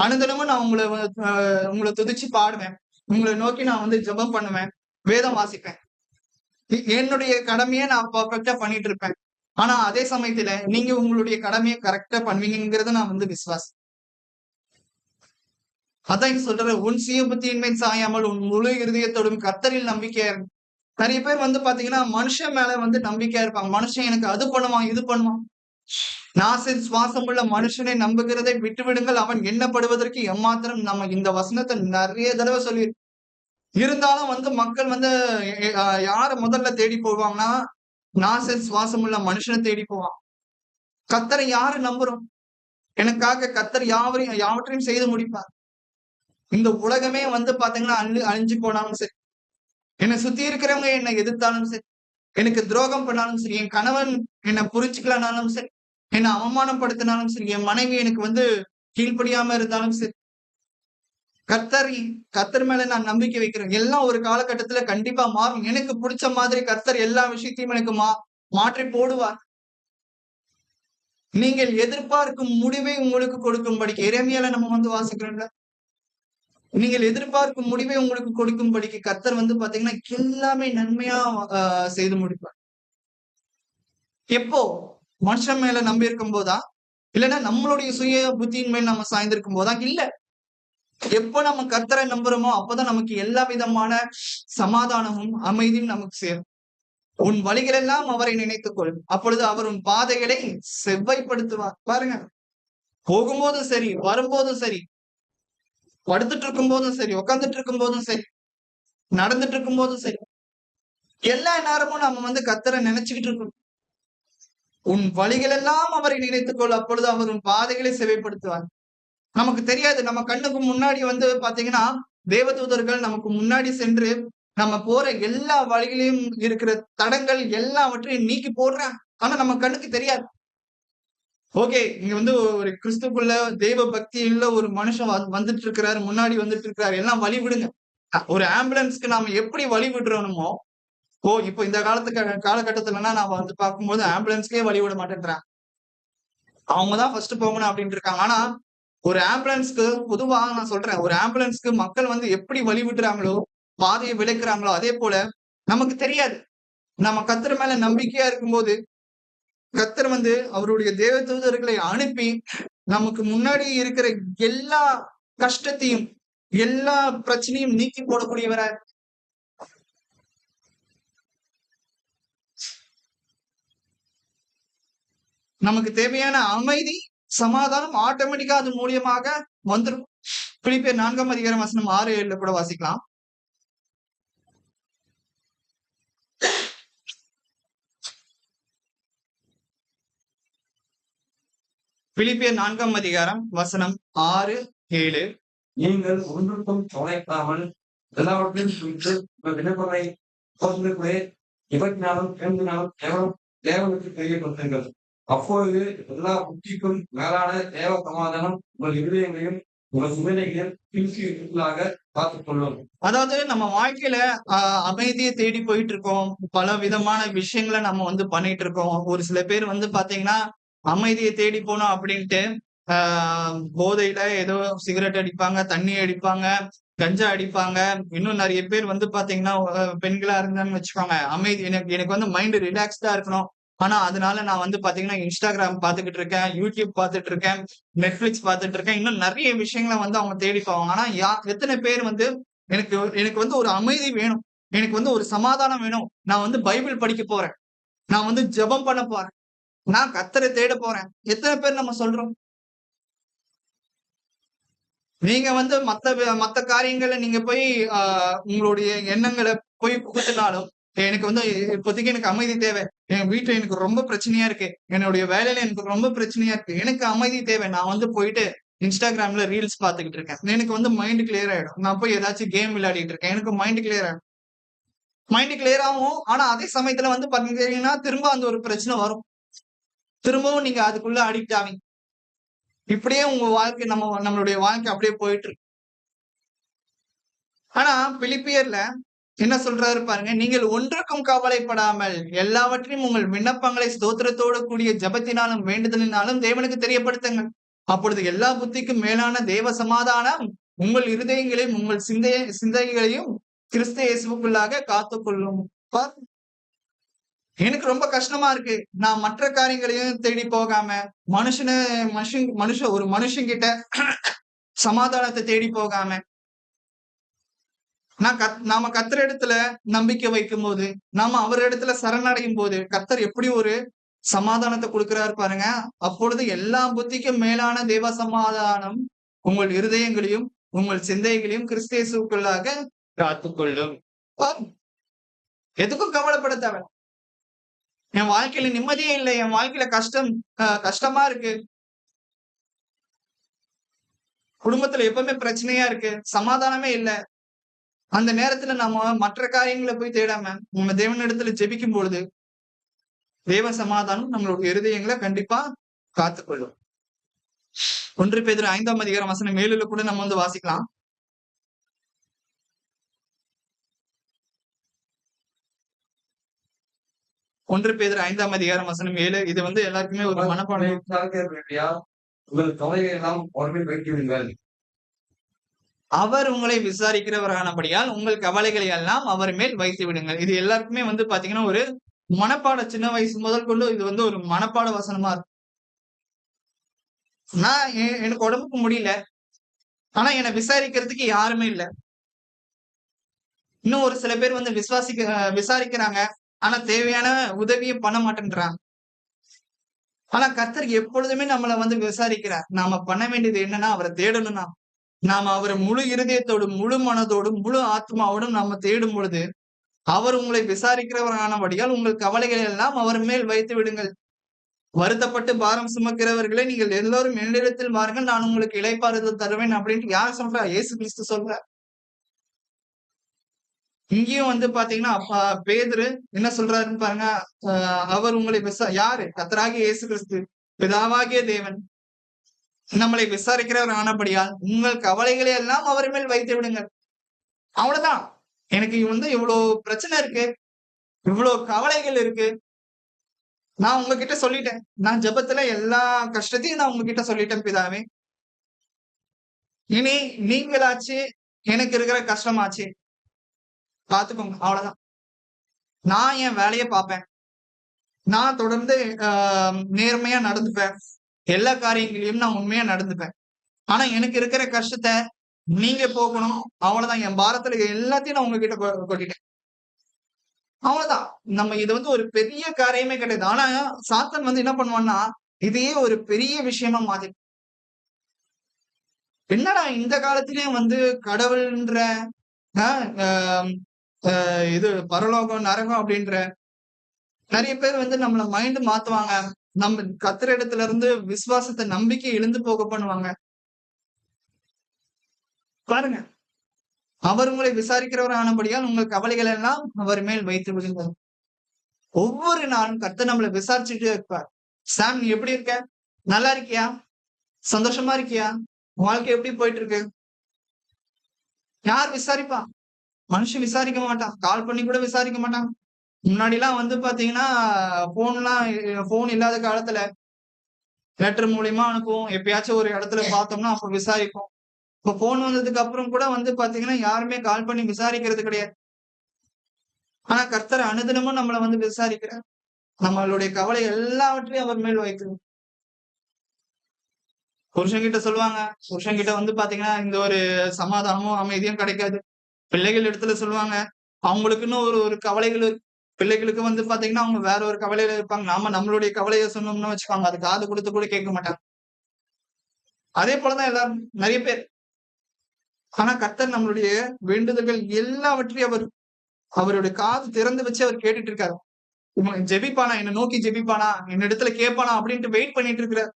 அனுதினமும் நான் உங்களை துதிச்சு பாடுவேன். உங்களை நோக்கி நான் வந்து ஜெபம் பண்ணுவேன், வேதம் வாசிப்பேன். என்னுடைய கடமையை நான் பர்ஃபெக்டா பண்ணிட்டு இருப்பேன். ஆனா அதே சமயத்துல நீங்க உங்களுடைய கடமையை கரெக்டா பண்ணுவீங்கிறத நான் வந்து விசுவாசி. அதான் சொல்ற, உன் சுய புத்தியின்மை சாயாமல் உன் முழு இருதயத்தோடும் கர்த்தரில் நம்பிக்கையா இருக்கு. நிறைய பேர் வந்து பாத்தீங்கன்னா மனுஷன் மேல வந்து நம்பிக்கையா இருப்பாங்க. மனுஷன் எனக்கு அது பண்ணுவான், இது பண்ணுவான். நாசில் சுவாசம் உள்ள மனுஷனை நம்புகிறதை விட்டுவிடுங்கள், அவன் எண்ணப்படுவதற்கு எம்மாத்திரம். நம்ம இந்த வசனத்தை நிறைய தடவை சொல்லி இருந்தாலும் வந்து மக்கள் வந்து யார முதல்ல தேடி போவாங்கன்னா, நாசில் சுவாசம் உள்ள மனுஷனை தேடி போவான். கர்த்தரை யாரு நம்புறோம்? எனக்காக கர்த்தர் யாவற்றையும் செய்து முடிப்பார். இந்த உலகமே வந்து பாத்தீங்கன்னா அழிஞ்சு போனாலும் சரி, என்னை சுத்தி இருக்கிறவங்க என்னை எதிர்த்தாலும் சரி, எனக்கு துரோகம் பண்ணாலும் சரி, என் கணவன் என்னை புரிச்சுக்கலனாலும் சரி, என்னை அவமானப்படுத்தினாலும் சரி, என் மனைவி எனக்கு வந்து கீழ்ப்படியாம இருந்தாலும் சரி, கர்த்தர் கர்த்தர் மேல நான் நம்பிக்கை வைக்கிறேன். எல்லாம் ஒரு காலகட்டத்துல கண்டிப்பா மாறும். எனக்கு பிடிச்ச மாதிரி கர்த்தர் எல்லா விஷயத்தையும் எனக்கு மாற்றி போடுவார். நீங்கள் எதிர்பார்க்கும் முடிவை உங்களுக்கு கொடுக்கும்படிக்கு எரேமியால நம்ம வாசிக்கிறோம்ல. நீங்கள் எதிர்பார்க்கும் முடிவை உங்களுக்கு கொடுக்கும்படிக்கு கர்த்தர் பாத்தீங்கன்னா எல்லாமே நன்மையா செய்து முடிப்பார். எப்போ? மனுஷன் மேல நம்பி இருக்கும் போதா? இல்லைன்னா நம்மளுடைய சுய புத்தியின் மேல் நம்ம சாய்ந்திருக்கும் போதா? இல்ல. எப்போ நம்ம கர்த்தரை நம்புறோமோ அப்பதான் நமக்கு எல்லா விதமான சமாதானமும் அமைதியும் நமக்கு சேரும். உன் வழிகளெல்லாம் அவரை நினைத்துக்கொள், அப்பொழுது அவர் உன் பாதைகளை செவ்வாய்ப்படுத்துவார். பாருங்க, போகும்போதும் சரி, வரும்போதும் சரி, படுத்துட்டு இருக்கும் போதும் சரி, உட்கார்ந்துட்டு இருக்கும் போதும் சரி, நடந்துட்டு இருக்கும் போதும் சரி, எல்லா நேரமும் நம்ம கர்த்தரை நினைச்சுக்கிட்டு இருக்கணும். உன் வழிகளெல்லாம் அவரை நினைத்துக்கொள், அப்பொழுது அவர் உன் பாதைகளை செவைப்படுத்துவார். நமக்கு தெரியாது, நம்ம கண்ணுக்கு முன்னாடி பாத்தீங்கன்னா தேவதூதர்கள் நமக்கு முன்னாடி சென்று நம்ம போற எல்லா வழிகளையும் இருக்கிற தடங்கள் எல்லாவற்றையும் நீக்கி போடுறாங்க. ஆனா நம்ம கண்ணுக்கு தெரியாது. ஓகே, இங்க ஒரு கிறிஸ்துக்குள்ள தெய்வ பக்தியுள்ள ஒரு மனுஷன் வந்துட்டு இருக்கிறாரு, முன்னாடி வந்துட்டு இருக்கிறாரு, எல்லாம் வழி விடுங்க. ஒரு ஆம்புலன்ஸ்க்கு நாம எப்படி வழி விடுறோமோ, இப்போ இந்த காலகட்டத்துலன்னா நான் பார்க்கும்போது ஆம்புலன்ஸ்க்கே வழி விட மாட்டேன்றாங்க. அவங்கதான் ஃபர்ஸ்ட் போகணும் அப்படின்னு இருக்காங்க. ஆனா ஒரு ஆம்புலன்ஸ்க்கு பொதுவா நான் சொல்றேன், ஒரு ஆம்புலன்ஸ்க்கு மக்கள் எப்படி வழி விடுறாங்களோ, பாதையை விளக்குறாங்களோ, அதே போல நமக்கு தெரியாது. நம்ம கர்த்தர் மேல நம்பிக்கையா இருக்கும்போது கர்த்தர் அவருடைய தேவதூதர்களை அனுப்பி நமக்கு முன்னாடி இருக்கிற எல்லா கஷ்டத்தையும் எல்லா பிரச்சனையும் நீக்கி போடக்கூடியவரா. நமக்கு தேவையான அமைதி சமாதானம் ஆட்டோமேட்டிக்கா அது மூலியமாக வந்துடும். பிலிப்பியர் 4ஆம் அதிகாரம் வசனம் 6-7 கூட வாசிக்கலாம். பிலிப்பியர் 4ஆம் அதிகாரம் வசனம் 6-7. நீங்கள் ஒன்றுக்கும் கவலைப்படாமல் எல்லாவற்றையும் குறித்து விண்ணப்பங்களை இவற்றினாலும் கேள்வினாலும் தேவனுக்கு தெரியப்படுத்துங்கள். அப்பொழுது எல்லா புத்திக்கும் மேலான தேவ சமாதானம் உங்கள் இருதயங்களையும் உங்கள் சிந்தனைகளையும் கிழிக்கலாக காத்துக் கொள்ளும். அதாவது நம்ம வாழ்க்கையில அமைதியை தேடி போயிட்டு இருக்கோம். பல விதமான விஷயங்களை நம்ம பண்ணிட்டு இருக்கோம். ஒரு சில பேர் பாத்தீங்கன்னா அமைதியை தேடி போனோம் அப்படின்ட்டு போதையில ஏதோ சிகரெட் அடிப்பாங்க, தண்ணி அடிப்பாங்க, கஞ்சா அடிப்பாங்க. இன்னும் நிறைய பேர் பாத்தீங்கன்னா பெண்களா இருந்தான்னு வச்சுக்கோங்க, அமைதி எனக்கு மைண்ட் ரிலாக்ஸ்டா இருக்கணும். ஆனா அதனால நான் பாத்தீங்கன்னா இன்ஸ்டாகிராம் பாத்துக்கிட்டு இருக்கேன், யூடியூப் பாத்துட்டு இருக்கேன், நெட்ஃபிளிக்ஸ் பாத்துட்டு இருக்கேன். இன்னும் நிறைய விஷயங்களை அவங்க தேடி போவாங்க. ஆனா எத்தனை பேர் எனக்கு எனக்கு ஒரு அமைதி வேணும், எனக்கு ஒரு சமாதானம் வேணும், நான் பைபிள் படிக்க போறேன், நான் ஜெபம் பண்ண போறேன், நான் கர்த்தரை தேட போறேன். எத்தனை பேர் நம்ம சொல்றோம்? நீங்க மத்த காரியங்களை நீங்க போய் உங்களுடைய எண்ணங்களை போய் புகுத்தினாலும், எனக்கு இப்போதைக்கு எனக்கு அமைதி தேவை, என் வீட்டுல எனக்கு ரொம்ப பிரச்சனையா இருக்கு, என்னுடைய வேலையில எனக்கு ரொம்ப பிரச்சனையா இருக்கு, எனக்கு அமைதி தேவை, நான் போயிட்டு இன்ஸ்டாகிராம்ல ரீல்ஸ் பாத்துக்கிட்டு இருக்கேன், எனக்கு மைண்ட் கிளியர் ஆயிடும். நான் போய் ஏதாச்சும் கேம் விளையாடிட்டு இருக்கேன், எனக்கு மைண்ட் கிளியர் ஆயிடும். மைண்ட் கிளியர் ஆகும். ஆனா அதே சமயத்துல பாத்தீங்கன்னா திரும்ப அந்த ஒரு பிரச்சனை வரும், திரும்பவும் நீங்க அதுக்குள்ள அடிக்ட் ஆவீங்க. இப்படியே உங்க வாழ்க்கை நம்மளுடைய வாழ்க்கை அப்படியே போயிட்டு இருக்கு. ஆனா பிலிப்பியர்ல என்ன சொல்றாரு பாருங்க, நீங்கள் ஒன்றுக்கும் கவலைப்படாமல் எல்லாவற்றையும் உங்கள் விண்ணப்பங்களை ஸ்தோத்திரத்தோடு கூடிய ஜெபத்தினாலும் வேண்டுதலினாலும் தேவனுக்கு தெரியப்படுத்துங்கள். அப்பொழுது எல்லா புத்திக்கும் மேலான தேவ சமாதானம் உங்கள் இருதயங்களையும் உங்கள் சிந்தைகளையும் கிறிஸ்து இயேசுவுக்குள்ளாக காத்துக்கொள்ளும். எனக்கு ரொம்ப கஷ்டமா இருக்கு, நான் மற்ற காரியங்களையும் தேடி போகாம ஒரு மனுஷங்கிட்ட சமாதானத்தை தேடி போகாம நாம கர்த்தர் இடத்துல நம்பிக்கை வைக்கும் போது, நாம அவர் இடத்துல சரணடையும் போது கர்த்தர் எப்படி ஒரு சமாதானத்தை கொடுக்கிறாரு பாருங்க. அப்பொழுது எல்லா புத்திக்கும் மேலான தேவ சமாதானம் உங்கள் இருதயங்களையும் உங்கள் சிந்தைகளையும் கிறிஸ்து இயேசுவுக்குள்ளாக காத்துக்கொள்ளும். எதுக்கும் கவலைப்பட தேவை. என் வாழ்க்கையில நிம்மதியே இல்லை, என் வாழ்க்கையில கஷ்டமா இருக்கு, குடும்பத்துல எப்பவுமே பிரச்சனையா இருக்கு, சமாதானமே இல்லை. அந்த நேரத்துல நம்ம மற்ற காரியங்களை போய் தேடாம நம்ம தேவனிடத்துல ஜெபிக்கும் பொழுது தேவ சமாதானம் நம்மளுடைய இருதயங்களை கண்டிப்பா காத்துக்கொள்ளும். 1 பேதுரு 5ஆம் அதிகாரம் வசனம் 7 கூட நம்ம வாசிக்கலாம். 1 பேதுரு 5ஆம் அதிகாரம் வசனம் 7. இது வந்து எல்லாருக்குமே ஒரு மனப்பாடம். உங்கள் கவலையை எல்லாம் அவர்கள் வைத்து விடுங்கள். அவர் உங்களை விசாரிக்கிறவரானபடியால் உங்கள் கவலைகளை எல்லாம் அவர் மேல் வைத்து விடுங்கள். இது எல்லாருக்குமே வந்து பாத்தீங்கன்னா ஒரு மனப்பாட, சின்ன வயசு முதல் கொண்டு இது வந்து ஒரு மனப்பாட வசனமா இருக்கும். நான் எனக்கு உடம்புக்கு முடியல, ஆனா என்னை விசாரிக்கிறதுக்கு யாருமே இல்ல. இன்னும் ஒரு சில பேர் வந்து விசாரிக்கிறாங்க, ஆனா தேவையான உதவியும் பண்ண மாட்டேன்றாங்க. ஆனா கர்த்தர் எப்பொழுதுமே நம்மள வந்து விசாரிக்கிறார். நாம பண்ண வேண்டியது என்னன்னா அவரை தேடணும்னா, நாம அவரை முழு இருதயத்தோடும், முழு மனதோடும், முழு ஆத்மாவோடும் நாம தேடும் பொழுது, அவர் உங்களை விசாரிக்கிறவரானபடியால் உங்கள் கவலைகளை எல்லாம் அவர் மேல் வைத்து விடுங்கள். வருத்தப்பட்டு பாரம் சுமக்கிறவர்களே, நீங்கள் எல்லோரும் என்னிடத்தில் வாருங்கள், நான் உங்களுக்கு இளைப்பாறுதல் தருவேன் அப்படின்ட்டு யார் சொல்றா? இயேசு கிறிஸ்து சொல்றார். இங்கேயும் வந்து பாத்தீங்கன்னா பேதுரு என்ன சொல்றாருன்னு பாருங்க. அவர் உங்களை யாரு? கர்த்தராகிய இயேசு கிறிஸ்து, பிதாவாகிய தேவன் நம்மளை விசாரிக்கிறவர் ஆனபடியால் உங்கள் கவலைகளை எல்லாம் அவர் மேல் வைத்து விடுங்கள். அவ்வளவுதான். எனக்கு வந்து இவ்வளவு பிரச்சனை இருக்கு, இவ்வளவு கவலைகள் இருக்கு, நான் உங்ககிட்ட சொல்லிட்டேன். நான் ஜெபத்துல எல்லா கஷ்டத்தையும் நான் உங்ககிட்ட சொல்லிட்டேன் பிதாவே. இனி நீங்களாச்சு எனக்கு இருக்கிற கஷ்டமாச்சு பாத்துக்கோங்க, அவ்வளவுதான். நான் என் வேலையை பார்ப்பேன். நான் தொடர்ந்து நேர்மையா நடந்துப்பேன். எல்லா காரியங்களையும் நான் உண்மையா நடந்துப்பேன். ஆனா எனக்கு இருக்கிற கஷ்டத்தை நீங்க போகணும், அவ்வளவுதான். என் பாரத்துல எல்லாத்தையும் நான் உங்ககிட்ட கொட்டிட்டேன், அவ்வளவுதான். நம்ம இது வந்து ஒரு பெரிய காரியமே கிடையாது. ஆனா சாத்தான் வந்து என்ன பண்ணுவான்னா, இதையே ஒரு பெரிய விஷயமா மாத்தி, என்னடா இந்த காலத்திலயும் வந்து கடவுள்ன்ற இது பரலோகம் நரகம் அப்படின்ற நிறைய பேர் வந்து நம்மள மைண்ட் மாத்துவாங்க. நம்ம கர்த்தர் இடத்துல இருந்து விசுவாசத்தை, நம்பிக்கை இழந்து போக பண்ணுவாங்க. பாருங்க, அவர் உங்களை விசாரிக்கிறவர் ஆனபடியால் உங்கள் கவலைகள் எல்லாம் அவர் மேல் வைத்து விடுங்கள். ஒவ்வொரு நாளும் கர்த்தர் நம்மளை விசாரிச்சுட்டே இருப்பார். சாம், நீ எப்படி இருக்க? நல்லா இருக்கியா? சந்தோஷமா இருக்கியா? வாழ்க்கை எப்படி போயிட்டு இருக்கு? யார் விசாரிப்பா? மனுஷன் விசாரிக்க மாட்டான். கால் பண்ணி கூட விசாரிக்க மாட்டான். முன்னாடி எல்லாம் வந்து பாத்தீங்கன்னா போன் இல்லாத காலத்துல லெட்டர் மூலியமா அனுப்புவோம். எப்பயாச்சும் ஒரு இடத்துல பார்த்தோம்னா அப்ப விசாரிப்போம். இப்ப போன் வந்ததுக்கு அப்புறம் கூட வந்து பாத்தீங்கன்னா யாருமே கால் பண்ணி விசாரிக்கிறது கிடையாது. ஆனா கர்த்தர் அனுதினமும் நம்மளை வந்து விசாரிக்கிறார். நம்மளுடைய கவலை எல்லாவற்றையும் அவர் மேல் வைத்து. புருஷன்கிட்ட சொல்லுவாங்க, புருஷன்கிட்ட வந்து பாத்தீங்கன்னா இந்த ஒரு சமாதானமும் அமைதியும் கிடைக்காது. பிள்ளைகள் இடத்துல சொல்லுவாங்க, அவங்களுக்குன்னு ஒரு கவலைகள் இருக்கு. பிள்ளைகளுக்கு வந்து பாத்தீங்கன்னா அவங்க வேற ஒரு கவலையில இருப்பாங்க. நாம நம்மளுடைய கவலையை சொன்னோம்னு வச்சுக்கோங்க, அது காது கொடுத்து கூட கேட்க மாட்டாங்க. அதே போலதான் எல்லாரும், நிறைய பேர். ஆனா கர்த்தர் நம்மளுடைய வேண்டுதல்கள் எல்லாவற்றையும் அவருடைய காது திறந்து வச்சு அவர் கேட்டுட்டு இருக்காரு. இவன் ஜெபிப்பானா, என்னை நோக்கி ஜெபிப்பானா, என்னிடத்துல கேட்பானா அப்படின்ட்டு வெயிட் பண்ணிட்டு இருக்கிறார்.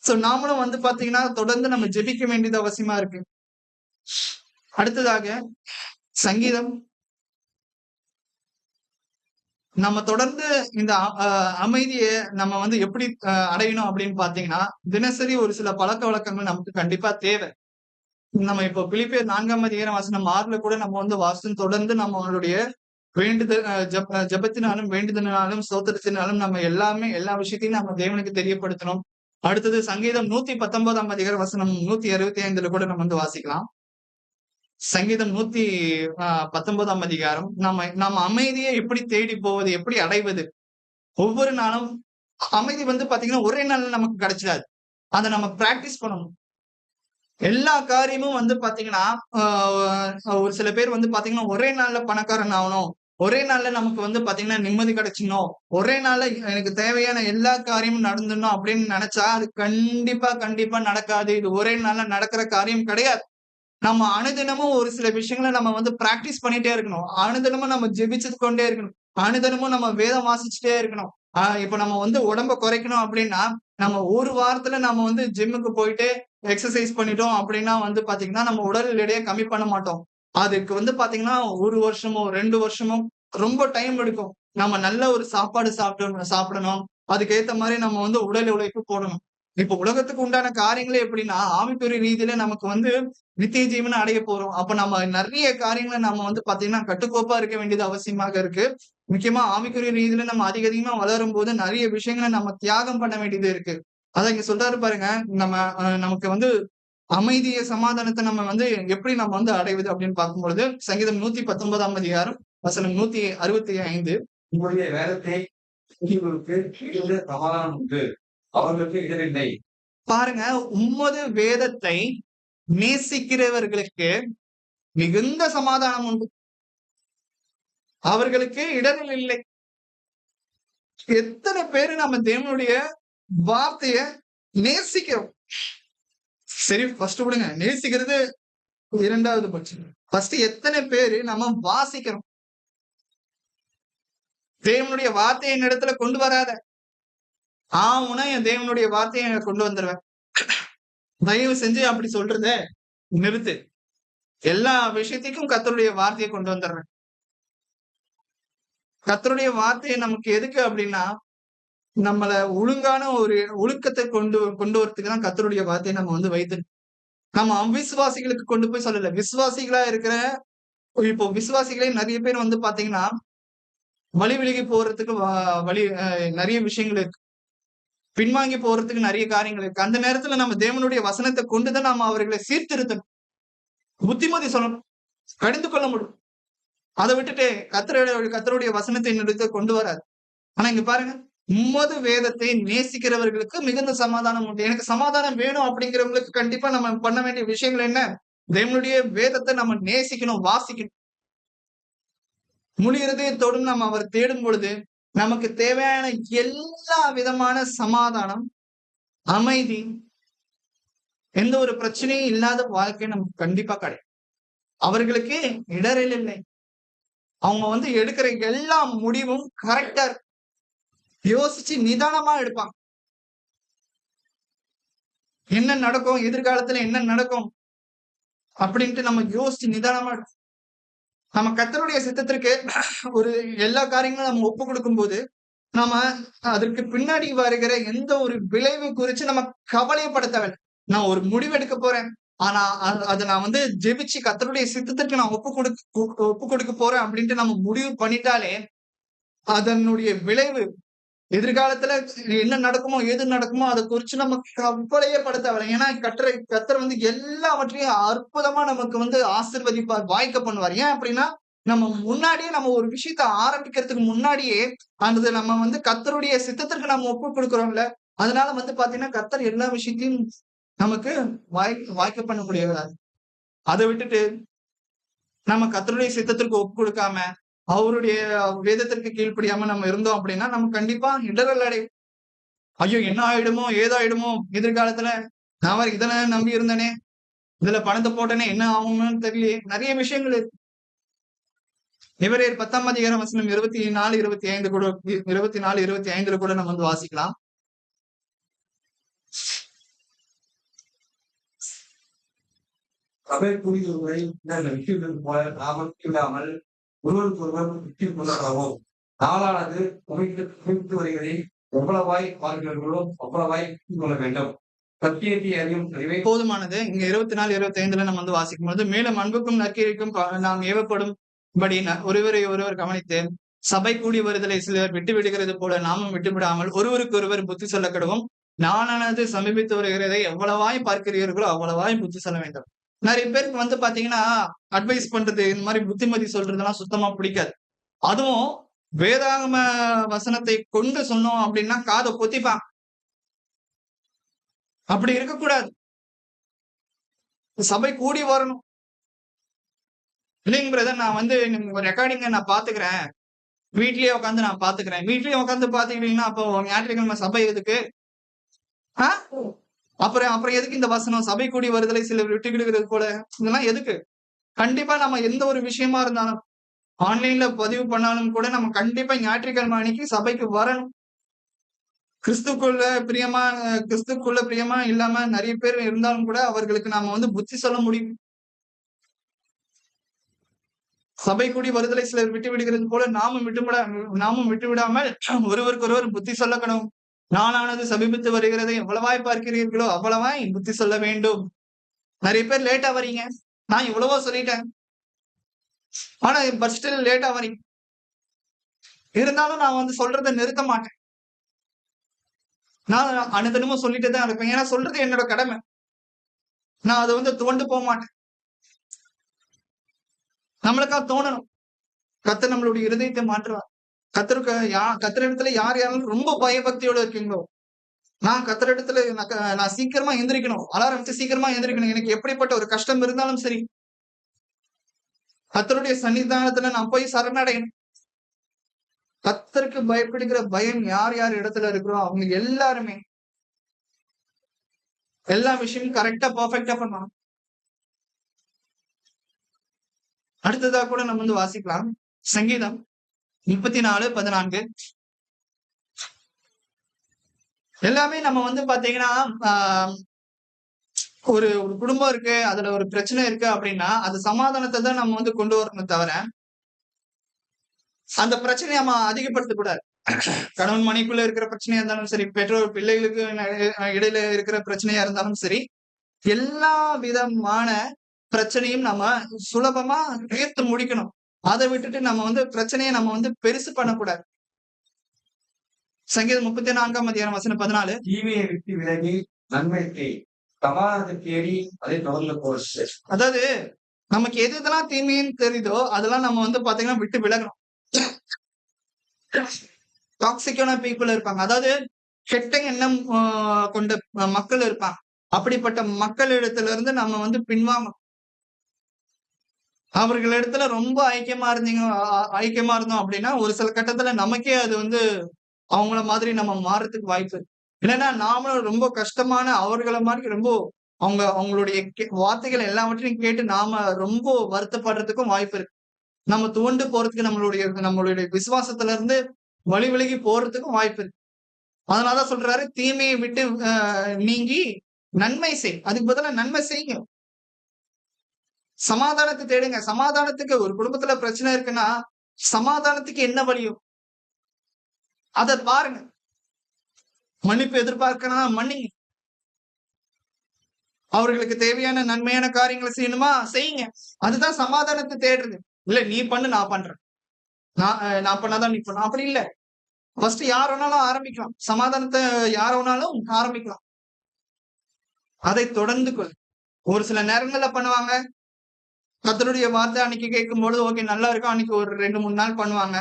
சோ நாமளும் வந்து பாத்தீங்கன்னா தொடர்ந்து நம்ம ஜெபிக்க வேண்டியது அவசியமா இருக்கு. அடுத்ததாக சங்கீதம். நம்ம தொடர்ந்து இந்த அமைதியை நம்ம வந்து எப்படி அடையணும் அப்படின்னு பாத்தீங்கன்னா, தினசரி ஒரு சில பழக்க வழக்கங்கள் நமக்கு கண்டிப்பா தேவை. நம்ம இப்போ பிலிப்பியர் 4ஆம் அதிகாரம் வசனம் 6ல கூட நம்ம வந்து வாசம் தொடர்ந்து நம்மளுடைய வேண்டுதல், ஜெபத்தினாலும் வேண்டுதலினாலும் ஸ்தோத்திரத்தினாலும் நம்ம எல்லா விஷயத்தையும் நம்ம தேவனுக்கு தெரியப்படுத்தணும். அடுத்தது சங்கீதம் 119ஆம் அதிகாரம் வசனம் 165ல கூட நம்ம வந்து வாசிக்கலாம். சங்கீதம் 119ஆம் அதிகாரம். நம்ம அமைதியை எப்படி தேடி போவது, எப்படி அடைவது? ஒவ்வொரு நாளும் அமைதி வந்து பாத்தீங்கன்னா ஒரே நாள்ல நமக்கு கிடைச்சிடாது. அதை நம்ம பிராக்டிஸ் பண்ணணும். எல்லா காரியமும் வந்து பாத்தீங்கன்னா ஒரு சில பேர் வந்து பாத்தீங்கன்னா ஒரே நாள்ல பணக்காரன் ஆகணும், ஒரே நாள்ல நமக்கு வந்து பாத்தீங்கன்னா நிம்மதி கிடைச்சிடணும், ஒரே நாள்ல எனக்கு தேவையான எல்லா காரியமும் நடந்துடணும் அப்படின்னு நினைச்சா அது கண்டிப்பா நடக்காது. இது ஒரே நாள்ல நடக்கிற காரியம் கிடையாது. நம்ம அனுதினமும் ஒரு சில விஷயங்களை நம்ம வந்து பிராக்டிஸ் பண்ணிட்டே இருக்கணும். அனுதினமும் நம்ம ஜெபிச்சு கொண்டே இருக்கணும். அனுதினமும் நம்ம வேதம் வாசிச்சுட்டே இருக்கணும். இப்ப நம்ம வந்து உடம்ப குறைக்கணும் அப்படின்னா, நம்ம ஒரு வாரத்துல நம்ம வந்து ஜிம்முக்கு போயிட்டு எக்ஸசைஸ் பண்ணிட்டோம் அப்படின்னா வந்து பாத்தீங்கன்னா நம்ம உடல் எடையை கம்மி பண்ண மாட்டோம். அதுக்கு வந்து பாத்தீங்கன்னா 1 வருஷமோ 2 வருஷமோ ரொம்ப டைம் எடுக்கும். நம்ம நல்ல ஒரு சாப்பாடு சாப்பிடணும். அதுக்கேத்த மாதிரி நம்ம வந்து உடல் உழைப்பு போடணும். இப்ப உலகத்துக்கு உண்டான காரியங்களே எப்படின்னா, ஆவிக்குரிய ரீதியில நமக்கு வந்து நித்திய ஜீவனை அடைய போறோம். அப்ப நம்ம நிறைய காரியங்களை நம்ம வந்து பாத்தீங்கன்னா கட்டுக்கோப்பா இருக்க வேண்டியது அவசியமாக இருக்கு. முக்கியமா ஆவிக்குரிய ரீதியில நம்ம அதிகமா வளரும் போது நிறைய விஷயங்களை நம்ம தியாகம் பண்ண வேண்டியது இருக்கு. அதான் இங்க சொல்றாரு பாருங்க. நம்ம நமக்கு வந்து அமைதிய சமாதானத்தை நம்ம வந்து எப்படி நம்ம வந்து அடைவது அப்படின்னு பார்க்கும்பொழுது சங்கீதம் 119ஆம் அதிகாரம் வசனம் 165. உங்களுடைய வேதத்தை மிகுந்த சமாதானம் உண்டு, அவர்களுக்கு இடரில்லை. பாருங்க, உம்மது வேதத்தை நேசிக்கிறவர்களுக்கு மிகுந்த சமாதானம் உண்டு, அவர்களுக்கு இடரில் இல்லை. எத்தனை பேரு நம்ம தேவனுடைய வார்த்தைய நேசிக்கிறோம்? சரி, ஃபர்ஸ்ட் விடுங்க, நேசிக்கிறது இரண்டாவது பட்சம். ஃபர்ஸ்ட் எத்தனை பேரு நம்ம வாசிக்கிறோம்? தேவனுடைய வார்த்தையை என் இடத்துல கொண்டு வராத. ஆவுனா என் தேவனுடைய வார்த்தையை கொண்டு வந்துருவேன். தயவு செஞ்சு அப்படி சொல்றத நிறுத்து. எல்லா விஷயத்துக்கும் கர்த்தருடைய வார்த்தையை கொண்டு வந்துடுறேன். கர்த்தருடைய வார்த்தையை நமக்கு எதுக்கு அப்படின்னா, நம்மள ஒழுங்கான ஒரு ஒழுக்கத்தை கொண்டு வரதுக்கு தான் கர்த்தருடைய வார்த்தையை நம்ம வந்து வைத்து, நம்ம அவிசுவாசிகளுக்கு கொண்டு போய் சொல்லல. விசுவாசிகளா இருக்கிற இப்போ விசுவாசிகளே நிறைய பேர் வந்து பாத்தீங்கன்னா வழி விலகி போறதுக்கு வழி நிறைய விஷயங்கள் இருக்கு. பின்வாங்கி போறதுக்கு நிறைய காரியங்கள் இருக்கு. அந்த நேரத்துல நம்ம தேவனுடைய வசனத்தை கொண்டுதான் நாம அவர்களை சீர்திருத்தணும், புத்திமதி சொல்லணும், கடிந்து கொள்ள முடியும். அதை விட்டுட்டு கர்த்தருடைய வசனத்தை என்னிடத்தை கொண்டு வராது. ஆனா இங்க பாருங்க, உம்மது வேதத்தை நேசிக்கிறவர்களுக்கு மிகுந்த சமாதானம் உண்டு. எனக்கு சமாதானம் வேணும் அப்படிங்கிறவங்களுக்கு கண்டிப்பா நம்ம பண்ண வேண்டிய விஷயங்கள் என்ன? தேவனுடைய வேதத்தை நம்ம நேசிக்கணும், வாசிக்கணும். முழு இதயத்தோடும் நம்ம அவர் தேடும் பொழுது நமக்கு தேவையான எல்லா விதமான சமாதானம், அமைதி, எந்த ஒரு பிரச்சனையும் இல்லாத வாழ்க்கை நமக்கு கண்டிப்பா கிடைக்கும். அவர்களுக்கு இடரில் இல்லை. அவங்க வந்து எடுக்கிற எல்லா முடிவும் கரெக்டா இருக்கும். யோசிச்சு நிதானமா எடுப்பாங்க. என்ன நடக்கும், எதிர்காலத்துல என்ன நடக்கும் அப்படின்ட்டு நம்ம யோசிச்சு நிதானமா எடுப்போம். நம்ம கர்த்தருடைய சித்தத்திற்கு ஒரு எல்லா காரியங்களும் நம்ம ஒப்பு கொடுக்கும் போது நம்ம அதற்கு பின்னாடி வருகிற எந்த ஒரு விளைவு குறிச்சு நம்ம கவலைப்பட தேவையில்லை. நான் ஒரு முடிவு எடுக்க போறேன், ஆனா அதை நான் வந்து ஜெபிச்சு கர்த்தருடைய சித்தத்திற்கு நான் ஒப்பு கொடுக்க போறேன் அப்படின்ட்டு நம்ம முடிவு பண்ணிட்டாலே அதனுடைய விளைவு எதிர்காலத்துல என்ன நடக்குமோ ஏது நடக்குமோ அதை குறிச்சு நம்ம கவலையே பட தேவையில்லை. ஏன்னா கர்த்தர் வந்து எல்லாவற்றையும் அற்புதமா நமக்கு வந்து ஆசீர்வதிப்பார், வாய்க்க பண்ணுவார். ஏன் அப்படின்னா நம்ம முன்னாடியே நம்ம ஒரு விஷயத்த ஆரம்பிக்கிறதுக்கு முன்னாடியே அந்த நம்ம வந்து கர்த்தருடைய சித்தத்திற்கு நம்ம ஒப்பு கொடுக்கிறோம்ல, அதனால வந்து பாத்தீங்கன்னா கர்த்தர் எல்லா விஷயத்தையும் நமக்கு வாய்க்க பண்ணக்கூடியவராது. அதை விட்டுட்டு நம்ம கர்த்தருடைய சித்தத்திற்கு ஒப்பு கொடுக்காம அவருடைய வேதத்திற்கு கீழ்ப்படியாம நம்ம இருந்தோம் அப்படின்னா நம்ம கண்டிப்பா இடரல் அடையும். ஐயோ என்ன ஆயிடுமோ ஏதாயிடுமோ எதிர்காலத்துல, நான் இதெல்லாம் நம்பி இருந்தேனே, இதுல பணத்தை போட்டேனே, என்ன ஆகும்னு தெரியல. நிறைய விஷயங்கள் இருக்கு. எபிரேயர் 10ஆம் அதிகாரம் வசனம் 24, 25 கூட 24, 25 கூட நம்ம வந்து வாசிக்கலாம். சபை கூடியவர்களை விட்டுவிட்டது போல நாம இல்லாமல் ஒருவருக்கு ஒருவர் விட்டு கொள்ளவும், நாளானது குவித்து வருகிறதை எவ்வளவாய் பார்க்கிறீர்களோ அவ்வளவாய் கொள்ள வேண்டும். சத்தியத்தை அறியும் அறிவை போதுமானது. இங்க 24, 25 நம்ம வந்து வாசிக்கும் பொழுது, மேலும் அன்புக்கும் நற்கிரிக்கும் நாம் ஏவப்படும் படி ஒருவரை ஒருவர் கவனித்து சபை கூடி வருதலை சிலர் விட்டு விடுகிறது போல நாமும் விட்டுவிடாமல் ஒருவருக்கு ஒருவர் புத்தி சொல்ல கெடவும், நாளானது சமீபித்து வருகிறதை எவ்வளவாய் பார்க்கிறீர்களோ அவ்வளவாய் புத்தி சொல்ல வேண்டும். நிறைய பேருக்கு வந்து பாத்தீங்கன்னா அட்வைஸ் பண்றது, இந்த மாதிரி புத்திமதி சொல்றதெல்லாம் சுத்தமா பிடிக்காது. அதுவும் வேதாகம வசனத்தை கொண்டு சொன்னோம் அப்படின்னா காதை பொத்திப்பான். அப்படி இருக்கக்கூடாது. சபை கூடி வரணும். இல்லைங்க பிரதர், நான் வந்து ரெக்கார்டிங்க நான் பாத்துக்கிறேன், வீட்லயே உட்காந்து நான் பாத்துக்கிறேன். வீட்லயே உட்காந்து பாத்துக்கிட்டீங்கன்னா அப்போ ஞாயிற்றுக்கிழமை சபை எதுக்கு? அப்புறம் எதுக்கு இந்த வசனம்? சபை கூடி வருதலை சிலர் விட்டுக்கிடுகிறது போல, இதெல்லாம் எதுக்கு? கண்டிப்பா நம்ம எந்த ஒரு விஷயமா இருந்தாலும் ஆன்லைன்ல பதிவு பண்ணாலும் கூட நம்ம கண்டிப்பா ஞாயிற்றுக்கிழமை அன்னைக்கு சபைக்கு வரணும். கிறிஸ்துக்குள்ள பிரியமா இல்லாம நிறைய பேர் இருந்தாலும் கூட அவர்களுக்கு நாம வந்து புத்தி சொல்ல முடியும். சபை கூடி வருதலை சிலர் விட்டு விடுகிறது போல நாமும் விட்டு விடாமல் ஒருவருக்கு ஒருவர் புத்தி சொல்லக்கணும். நாளானது சமீபித்து வருகிறதை எவ்வளவாய் பார்க்கிறீர்களோ அவ்வளவாய் புத்தி சொல்ல வேண்டும். நிறைய பேர் லேட்டா வரீங்க. நான் எவ்வளவோ சொல்லிட்டேன். ஆனா பட் ஸ்டில் லேட்டா வரீங்க. இருந்தாலும் நான் வந்து சொல்றத நிறுத்த மாட்டேன். நான் அனுதினமும் சொல்லிட்டே தான் இருப்பேன். ஏன்னா சொல்றது என்னோட கடமை. நான் அது வந்து துவண்டு போக மாட்டேன். நம்மளுக்கா தோணணும். கர்த்தர் நம்மளுடைய இருதயத்தை மாற்றுவார். கர்த்தரிடத்துல யார் யாரெல்லாம் ரொம்ப பயபக்தியோட இருக்கீங்களோ, நான் கர்த்தரிடத்துல நான் சீக்கிரமா எந்திரிக்கணும். அலாரம் வச்சு சீக்கிரமா எந்திரிக்கணும். எனக்கு எப்படிப்பட்ட ஒரு கஷ்டம் இருந்தாலும் சரி, கர்த்தருடைய சன்னிதானத்துல நான் போய் சரணடையணும். கர்த்தருக்கு பயப்படுகிற பயம் யார் யார் இடத்துல இருக்கிறோம் அவங்க எல்லாருமே எல்லா விஷயமும் கரெக்டா பெர்ஃபெக்ட்டா பண்ணுவாங்க. அடுத்ததா கூட நம்ம வந்து வாசிக்கலாம். சங்கீதம் 34:14. எல்லாமே நம்ம வந்து பாத்தீங்கன்னா, ஒரு ஒரு குடும்பம் இருக்கு, அதுல ஒரு பிரச்சனை இருக்கு அப்படின்னா, அது சமாதானத்தை தான் நம்ம வந்து கொண்டு வரணும் தவிர, அந்த பிரச்சனையை நம்ம அதிகப்படுத்தக் கூடாது. கணவன் மனைவிக்குள்ள இருக்கிற பிரச்சனையா இருந்தாலும் சரி, பெற்றோர் பிள்ளைகளுக்கு இடையில இருக்கிற பிரச்சனையா இருந்தாலும் சரி, எல்லா விதமான பிரச்சனையும் நம்ம சுலபமா தீர்த்து முடிக்கணும். அதை விட்டுட்டு நம்ம வந்து பிரச்சனையை நம்ம வந்து பெருசு பண்ணக்கூடாது. சங்கீதம் 34:14. தீமையை விட்டு விலகி நன்மை செய். சமாதானத்தை தேடி அதை தொடர்ந்து போ. அதாவது நமக்கு எது எதெல்லாம் தீமைன்னு தெரியுதோ அதெல்லாம் நம்ம வந்து பாத்தீங்கன்னா விட்டு விலகணும். டாக்ஸிக்கான பீப்புள் இருப்பாங்க. அதாவது கெட்ட எண்ணம் கொண்ட மக்கள் இருப்பாங்க. அப்படிப்பட்ட மக்களிடத்துல இருந்து நம்ம வந்து பின்வாங்கணும். அவர்களிடத்துல ரொம்ப ஐக்கியமா இருந்தோம் அப்படின்னா ஒரு சில கட்டத்துல நமக்கே அது வந்து அவங்கள மாதிரி நம்ம மாறதுக்கு வாய்ப்பு இருக்கு. இல்லைன்னா நாமளும் ரொம்ப கஷ்டமான அவர்கள மாதிரி ரொம்ப அவங்களுடைய வார்த்தைகள் எல்லாவற்றையும் கேட்டு நாம ரொம்ப வருத்தப்படுறதுக்கும் வாய்ப்பு இருக்கு. நம்ம துவண்டு போறதுக்கு நம்மளுடைய விசுவாசத்துல இருந்து வழி விலகி போறதுக்கும் வாய்ப்பு இருக்கு. அதனாலதான் சொல்றாரு தீமையை விட்டு நீங்கி நன்மை செய். அதுக்கு பதிலா நன்மை செய்யுங்க. சமாதானத்தை தேடுங்க. சமாதானத்துக்கு ஒரு குடும்பத்துல பிரச்சனை இருக்குன்னா சமாதானத்துக்கு என்ன வழியோ அதை பாருங்க. மன்னிப்பு எதிர்பார்க்கணும், மன்னிங்க. அவர்களுக்கு தேவையான நன்மையான காரியங்களை செய்யணுமா செய்யுங்க. அதுதான் சமாதானத்தை தேடுறது. இல்ல நீ பண்ணு நான் பண்றேன், நான் பண்ணாதான் நீ பண்ண, அப்படி இல்ல. ஃபர்ஸ்ட் யார் வேணாலும் ஆரம்பிக்கலாம். சமாதானத்தை யார் வேணாலும் ஆரம்பிக்கலாம். அதை தொடர்ந்து ஒரு சில நேரங்கள்ல பண்ணுவாங்க. கர்த்தருடைய வார்த்தை அன்னைக்கு கேட்கும்போது ஓகே நல்லா இருக்கும். அன்னைக்கு ஒரு 2-3 நாள் பண்ணுவாங்க.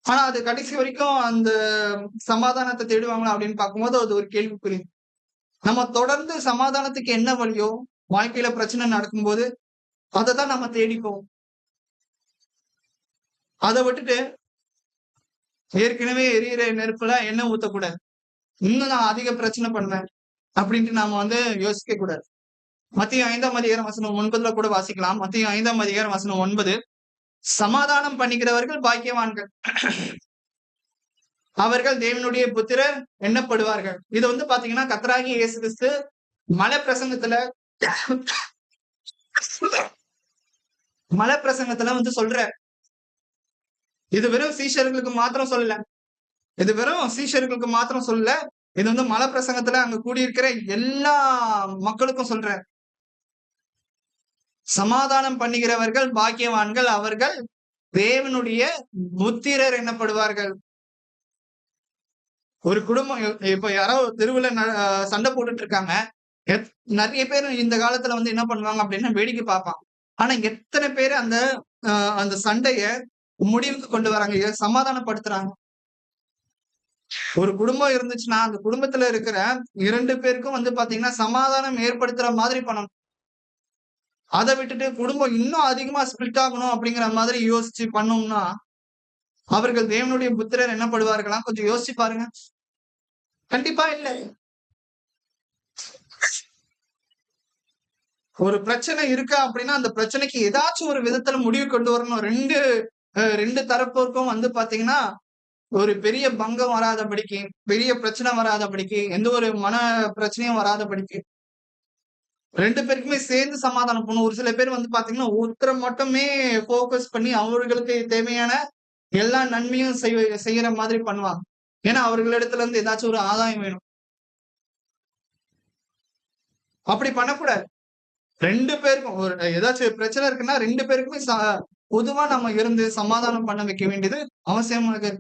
ஆனா அது கடைசி வரைக்கும் அந்த சமாதானத்தை தேடுவாங்களா அப்படின்னு பார்க்கும்போது அது ஒரு கேள்விக்குறி. நம்ம தொடர்ந்து சமாதானத்துக்கு என்ன வழியோ வாழ்க்கையில பிரச்சனை நடக்கும்போது அதை தான் நம்ம தேடிப்போம். அதை விட்டுட்டு ஏற்கனவே எரியிற நெருப்புல எண்ணெய் ஊத்தக்கூடாது. இன்னும் நான் அதிக பிரச்சனை பண்ணுவேன் அப்படின்ட்டு நாம வந்து யோசிக்க கூடாது. மத்தேயு 5:9 கூட வாசிக்கலாம். மத்தேயு 5:9. சமாதானம் பண்ணுகிறவர்கள் பாக்கியவான்கள், அவர்கள் தேவனுடைய புத்திரர் எண்ணப்படுவார்கள். இது வந்து பாத்தீங்கன்னா கர்த்தராகிய இயேசு கிறிஸ்து மலை பிரசங்கத்துல வந்து சொல்ற. இது வெறும் சீஷர்களுக்கு மாத்திரம் சொல்லல. இது வந்து மலை பிரசங்கத்துல அங்க கூடியிருக்கிற எல்லா மக்களுக்கும் சொல்ற. சமாதானம் பண்ணுகிறவர்கள் பாக்கியவான்கள், அவர்கள் தேவனுடைய புத்திரர் எண்ணப்படுவார்கள். ஒரு குடும்பம் இப்ப யாரோ தெருவுல சண்டை போட்டுட்டு இருக்காங்க. நிறைய பேர் இந்த காலத்துல வந்து என்ன பண்ணுவாங்க அப்படின்னா வேடிக்கை பார்ப்பாங்க. ஆனா எத்தனை பேர் அந்த சண்டைய முடிவுக்கு கொண்டு வராங்க, சமாதானப்படுத்துறாங்க. ஒரு குடும்பம் இருந்துச்சுன்னா அந்த குடும்பத்துல இருக்கிற 2 பேருக்கும் வந்து பாத்தீங்கன்னா சமாதானம் ஏற்படுத்துற மாதிரி பண்ணணும். அதை விட்டுட்டு குடும்பம் இன்னும் அதிகமா ஸ்பிளிட் ஆகணும் அப்படிங்கிற மாதிரி யோசிச்சு பண்ணோம்னா அவர்கள் தேவனுடைய புத்திரர் என்னப்படுவார்களா? கொஞ்சம் யோசிச்சு பாருங்க. கண்டிப்பா இல்ல. ஒரு பிரச்சனை இருக்கா அப்படின்னா அந்த பிரச்சனைக்கு ஏதாச்சும் ஒரு விதத்துல முடிவு கொண்டு வரணும். ரெண்டு தரப்புக்கும் வந்து பாத்தீங்கன்னா ஒரு பெரிய பங்கம் வராதபடிக்கு, பெரிய பிரச்சனை வராதபடிக்கு, எந்த ஒரு மன பிரச்சனையும் வராதபடிக்கு 2 பேருக்குமே சேர்ந்து சமாதானம் பண்ணும். ஒரு சில பேர் வந்து பாத்தீங்கன்னா ஒருத்தரை மட்டுமே போக்கஸ் பண்ணி அவர்களுக்கு தேவையான எல்லா நன்மையும் செய்யற மாதிரி பண்ணுவாங்க. ஏன்னா அவர்களிடத்துல இருந்து ஏதாச்சும் ஒரு ஆதாயம் வேணும். அப்படி பண்ணக்கூடாது. 2 பேருக்கும் ஒரு ஏதாச்சும் பிரச்சனை இருக்குன்னா 2 பேருக்குமே பொதுவா நம்ம இருந்து சமாதானம் பண்ண வைக்க வேண்டியது அவசியமாக இருக்கு.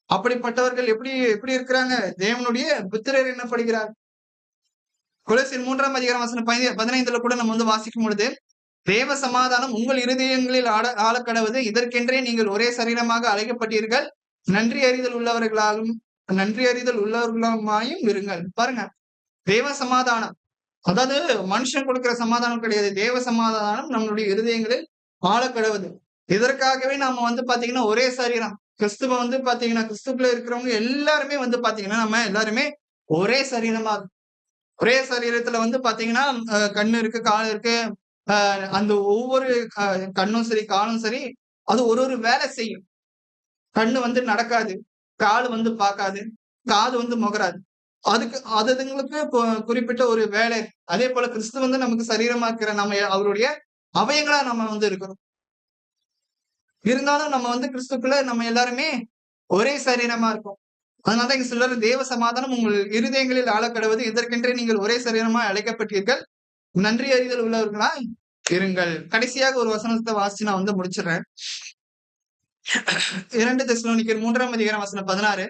அப்படிப்பட்டவர்கள் எப்படி எப்படி இருக்கிறாங்க? தேவனுடைய புத்திரர் என்னப்படுகிறார். கொலோசியர் 3ஆம் அதிகாரம் வசனம் 15ல கூட நம்ம வாசிக்கும் பொழுது, தேவ சமாதானம் உங்கள் இருதயங்களில் ஆளக்கடவது. இதற்கென்றே நீங்கள் ஒரே சரீரமாக அழைக்கப்பட்டீர்கள். நன்றி அறிதல் உள்ளவர்களுமாயும் இருங்கள். பாருங்க, தேவ சமாதானம். அதாவது மனுஷன் கொடுக்கிற சமாதானம் கிடையாது. தேவ சமாதானம் நம்மளுடைய இருதயங்களில் ஆளக்கடவது. இதற்காகவே நாம பாத்தீங்கன்னா ஒரே சரீரம். கிறிஸ்துவ பாத்தீங்கன்னா கிறிஸ்துக்குள்ள இருக்கிறவங்க எல்லாருமே பாத்தீங்கன்னா நம்ம எல்லாருமே ஒரே சரீரமா ஒரே சரீரத்துல பாத்தீங்கன்னா கண்ணு இருக்கு, கால் இருக்கு. அந்த ஒவ்வொரு கண்ணும் சரி, காலும் சரி, அது ஒரு ஒரு வேலை செய்யும். கண்ணு நடக்காது, காலு பார்க்காது, காது முகராது. அதுங்களுக்கு குறிப்பிட்ட ஒரு வேலை. அதே போல கிறிஸ்து நமக்கு சரீரமா இருக்கிற நம்ம அவருடைய அவயங்களா நம்ம இருக்கிறோம். இருந்தாலும் நம்ம கிறிஸ்துக்குள்ள நம்ம எல்லாருமே ஒரே சரீரமா இருக்கோம். அதனாலதான் இங்க சொல்றாரு, தேவ சமாதானம் உங்கள் இருதயங்களில் ஆளக்கடவது. இதற்கென்றே நீங்கள் ஒரே சரீரமா அழைக்கப்பட்டீர்கள். நன்றி அறிதல் உள்ளவர்களா இருங்கள். கடைசியாக ஒரு வசனத்தை வாசிச்சு நான் முடிச்சிடுறேன். 2 தெசலோனிக்கர் 3ஆம் அதிகாரம் வசனம் 16.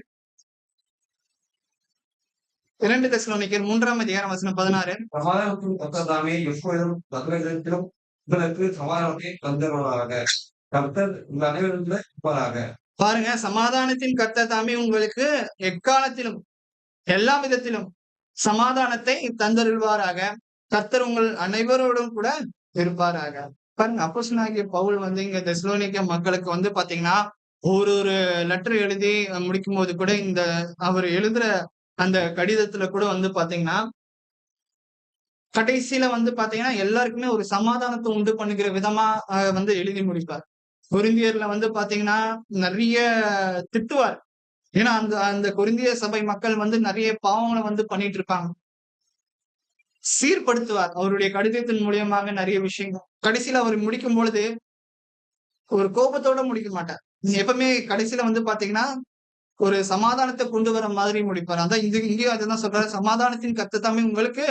2 தெசலோனிக்கர் 3ஆம் அதிகாரம் வசனம் 16. சமாதானத்தின் கர்த்தர் எப்பொழுதும் சகலவிதத்திலும் உங்களுக்கு சமாதானத்தை தந்தருள்வாராக. கர்த்தர் உங்கள் அனைவரிலும் இருப்பாராக. பாருங்க, சமாதானத்தின் கர்த்தர் தாமே உங்களுக்கு எக்காலத்திலும் எல்லா விதத்திலும் சமாதானத்தை தந்தருள்வாராக. கர்த்தர் உங்கள் அனைவரோடும் கூட இருப்பாராக. பாருங்க, அப்போஸ்தலனாகிய பவுல் இங்க தெசலோனிக்க மக்களுக்கு பாத்தீங்கன்னா ஒரு லெட்டர் எழுதி முடிக்கும் போது கூட இந்த அவர் எழுதுற அந்த கடிதத்துல கூட பாத்தீங்கன்னா கடைசியில பாத்தீங்கன்னா எல்லாருக்குமே ஒரு சமாதானத்தை உண்டு பண்ணுகிற விதமா எழுதி முடிப்பார். கொரிந்தியர்ல பாத்தீங்கன்னா நிறைய திட்டுவார். ஏன்னா அந்த அந்த கொரிந்திய சபை மக்கள் நிறைய பாவங்களை பண்ணிட்டு இருப்பாங்க. சீர்படுத்துவார் அவருடைய கடிதத்தின் மூலியமாக நிறைய விஷயங்கள். கடைசியில அவர் முடிக்கும் பொழுது ஒரு கோபத்தோட முடிக்க மாட்டார். எப்பவுமே கடைசியில பாத்தீங்கன்னா ஒரு சமாதானத்தை கொண்டு வர மாதிரி முடிப்பார். அதான் இங்கேயும் அதுதான் சொல்றாரு, சமாதானத்தின் கர்த்தர் தாமே உங்களுக்கு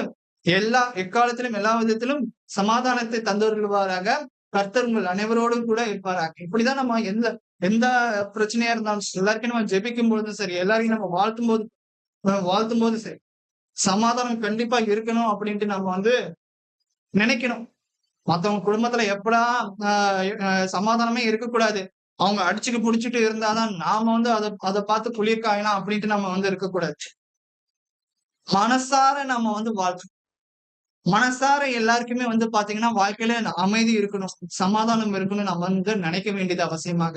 எக்காலத்திலும் எல்லா விதத்திலும் சமாதானத்தை தந்தருள்வாராக. கர்த்தர் உங்கள் அனைவரோடும் கூட இருப்பாராக. இப்படிதான் நம்ம எந்த பிரச்சனையா இருந்தாலும் எல்லாருக்கும் நம்ம ஜெபிக்கும் பொழுதும் சரி, எல்லாரையும் நம்ம வாழ்த்தும் போது சரி, சமாதானம் கண்டிப்பா இருக்கணும் அப்படின்ட்டு நம்ம நினைக்கணும். மத்தவங்க குடும்பத்துல எப்படா சமாதானமே இருக்கக்கூடாது, அவங்க அடிச்சுட்டு புடிச்சிட்டு இருந்தாதான் நாம அதை பார்த்து குளிர்காயலாம் அப்படின்ட்டு நம்ம இருக்கக்கூடாது. மனசார நம்ம வாழ்க்கணும். மனசார எல்லாருக்குமே பாத்தீங்கன்னா வாழ்க்கையில அமைதி இருக்கணும், சமாதானம் இருக்கணும் நம்ம நினைக்க வேண்டியது அவசியமாக.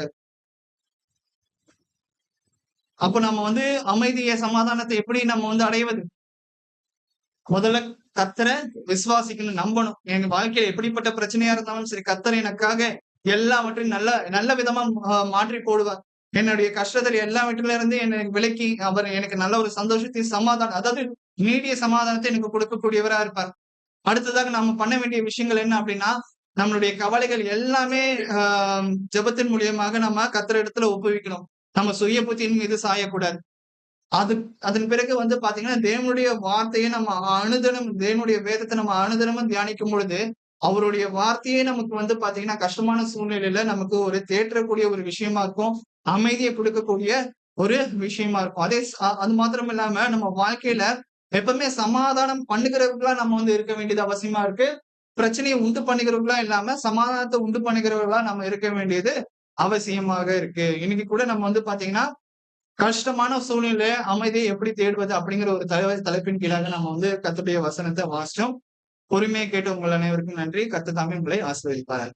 அப்ப நம்ம அமைதியை சமாதானத்தை எப்படி நம்ம அடைவது? முதல்ல கர்த்தரை விசுவாசிக்கணும், நம்பணும். எங்க வாழ்க்கையில எப்படிப்பட்ட பிரச்சனையா இருந்தாலும் சரி, கர்த்தர் எனக்காக எல்லாவற்றையும் நல்ல விதமா மாற்றி போடுவார். என்னுடைய கஷ்டத்துல எல்லாவற்றில இருந்து என்னை விலக்கி அவர் எனக்கு நல்ல ஒரு சந்தோஷத்தையும் சமாதானம், அதாவது நீடிய சமாதானத்தை எனக்கு கொடுக்கக்கூடியவரா இருப்பார். அடுத்ததாக நம்ம பண்ண வேண்டிய விஷயங்கள் என்ன அப்படின்னா, நம்மளுடைய கவலைகள் எல்லாமே ஜெபத்தின் மூலியமாக நம்ம கர்த்தர் இடத்துல ஒப்புவிக்கணும். நம்ம சுய புத்தியின் மீது சாயக்கூடாது. அதன் பிறகு பாத்தீங்கன்னா தேவனுடைய வார்த்தையை நம்ம அனுதினம், தேவனுடைய வேதத்தை நம்ம அனுதினமும் தியானிக்கும் பொழுது அவருடைய வார்த்தையே நமக்கு பாத்தீங்கன்னா கஷ்டமான சூழ்நிலையில நமக்கு ஒரு தேற்றக்கூடிய ஒரு விஷயமா இருக்கும், அமைதியை கொடுக்கக்கூடிய ஒரு விஷயமா இருக்கும். அது மாத்திரம் இல்லாம நம்ம வாழ்க்கையில எப்பவுமே சமாதானம் பண்ணுகிறவர்களா நம்ம இருக்க வேண்டியது அவசியமா இருக்கு. பிரச்சனையை உண்டு பண்ணுகிறவர்களா இல்லாம சமாதானத்தை உண்டு பண்ணுகிறவர்களா நம்ம இருக்க வேண்டியது அவசியமாக இருக்கு. இன்னைக்கு கூட நம்ம பாத்தீங்கன்னா கஷ்டமான சூழ்நிலை அமைதியை எப்படி தேடுவது அப்படிங்கிற ஒரு தலைப்பின் கீழாக நம்ம கர்த்தருடைய வசனத்தை வாசிச்சோம். பொறுமையை கேட்டு உங்கள் அனைவருக்கும் நன்றி. கர்த்தர் தாமே உங்களை ஆசீர்வதிப்பார்.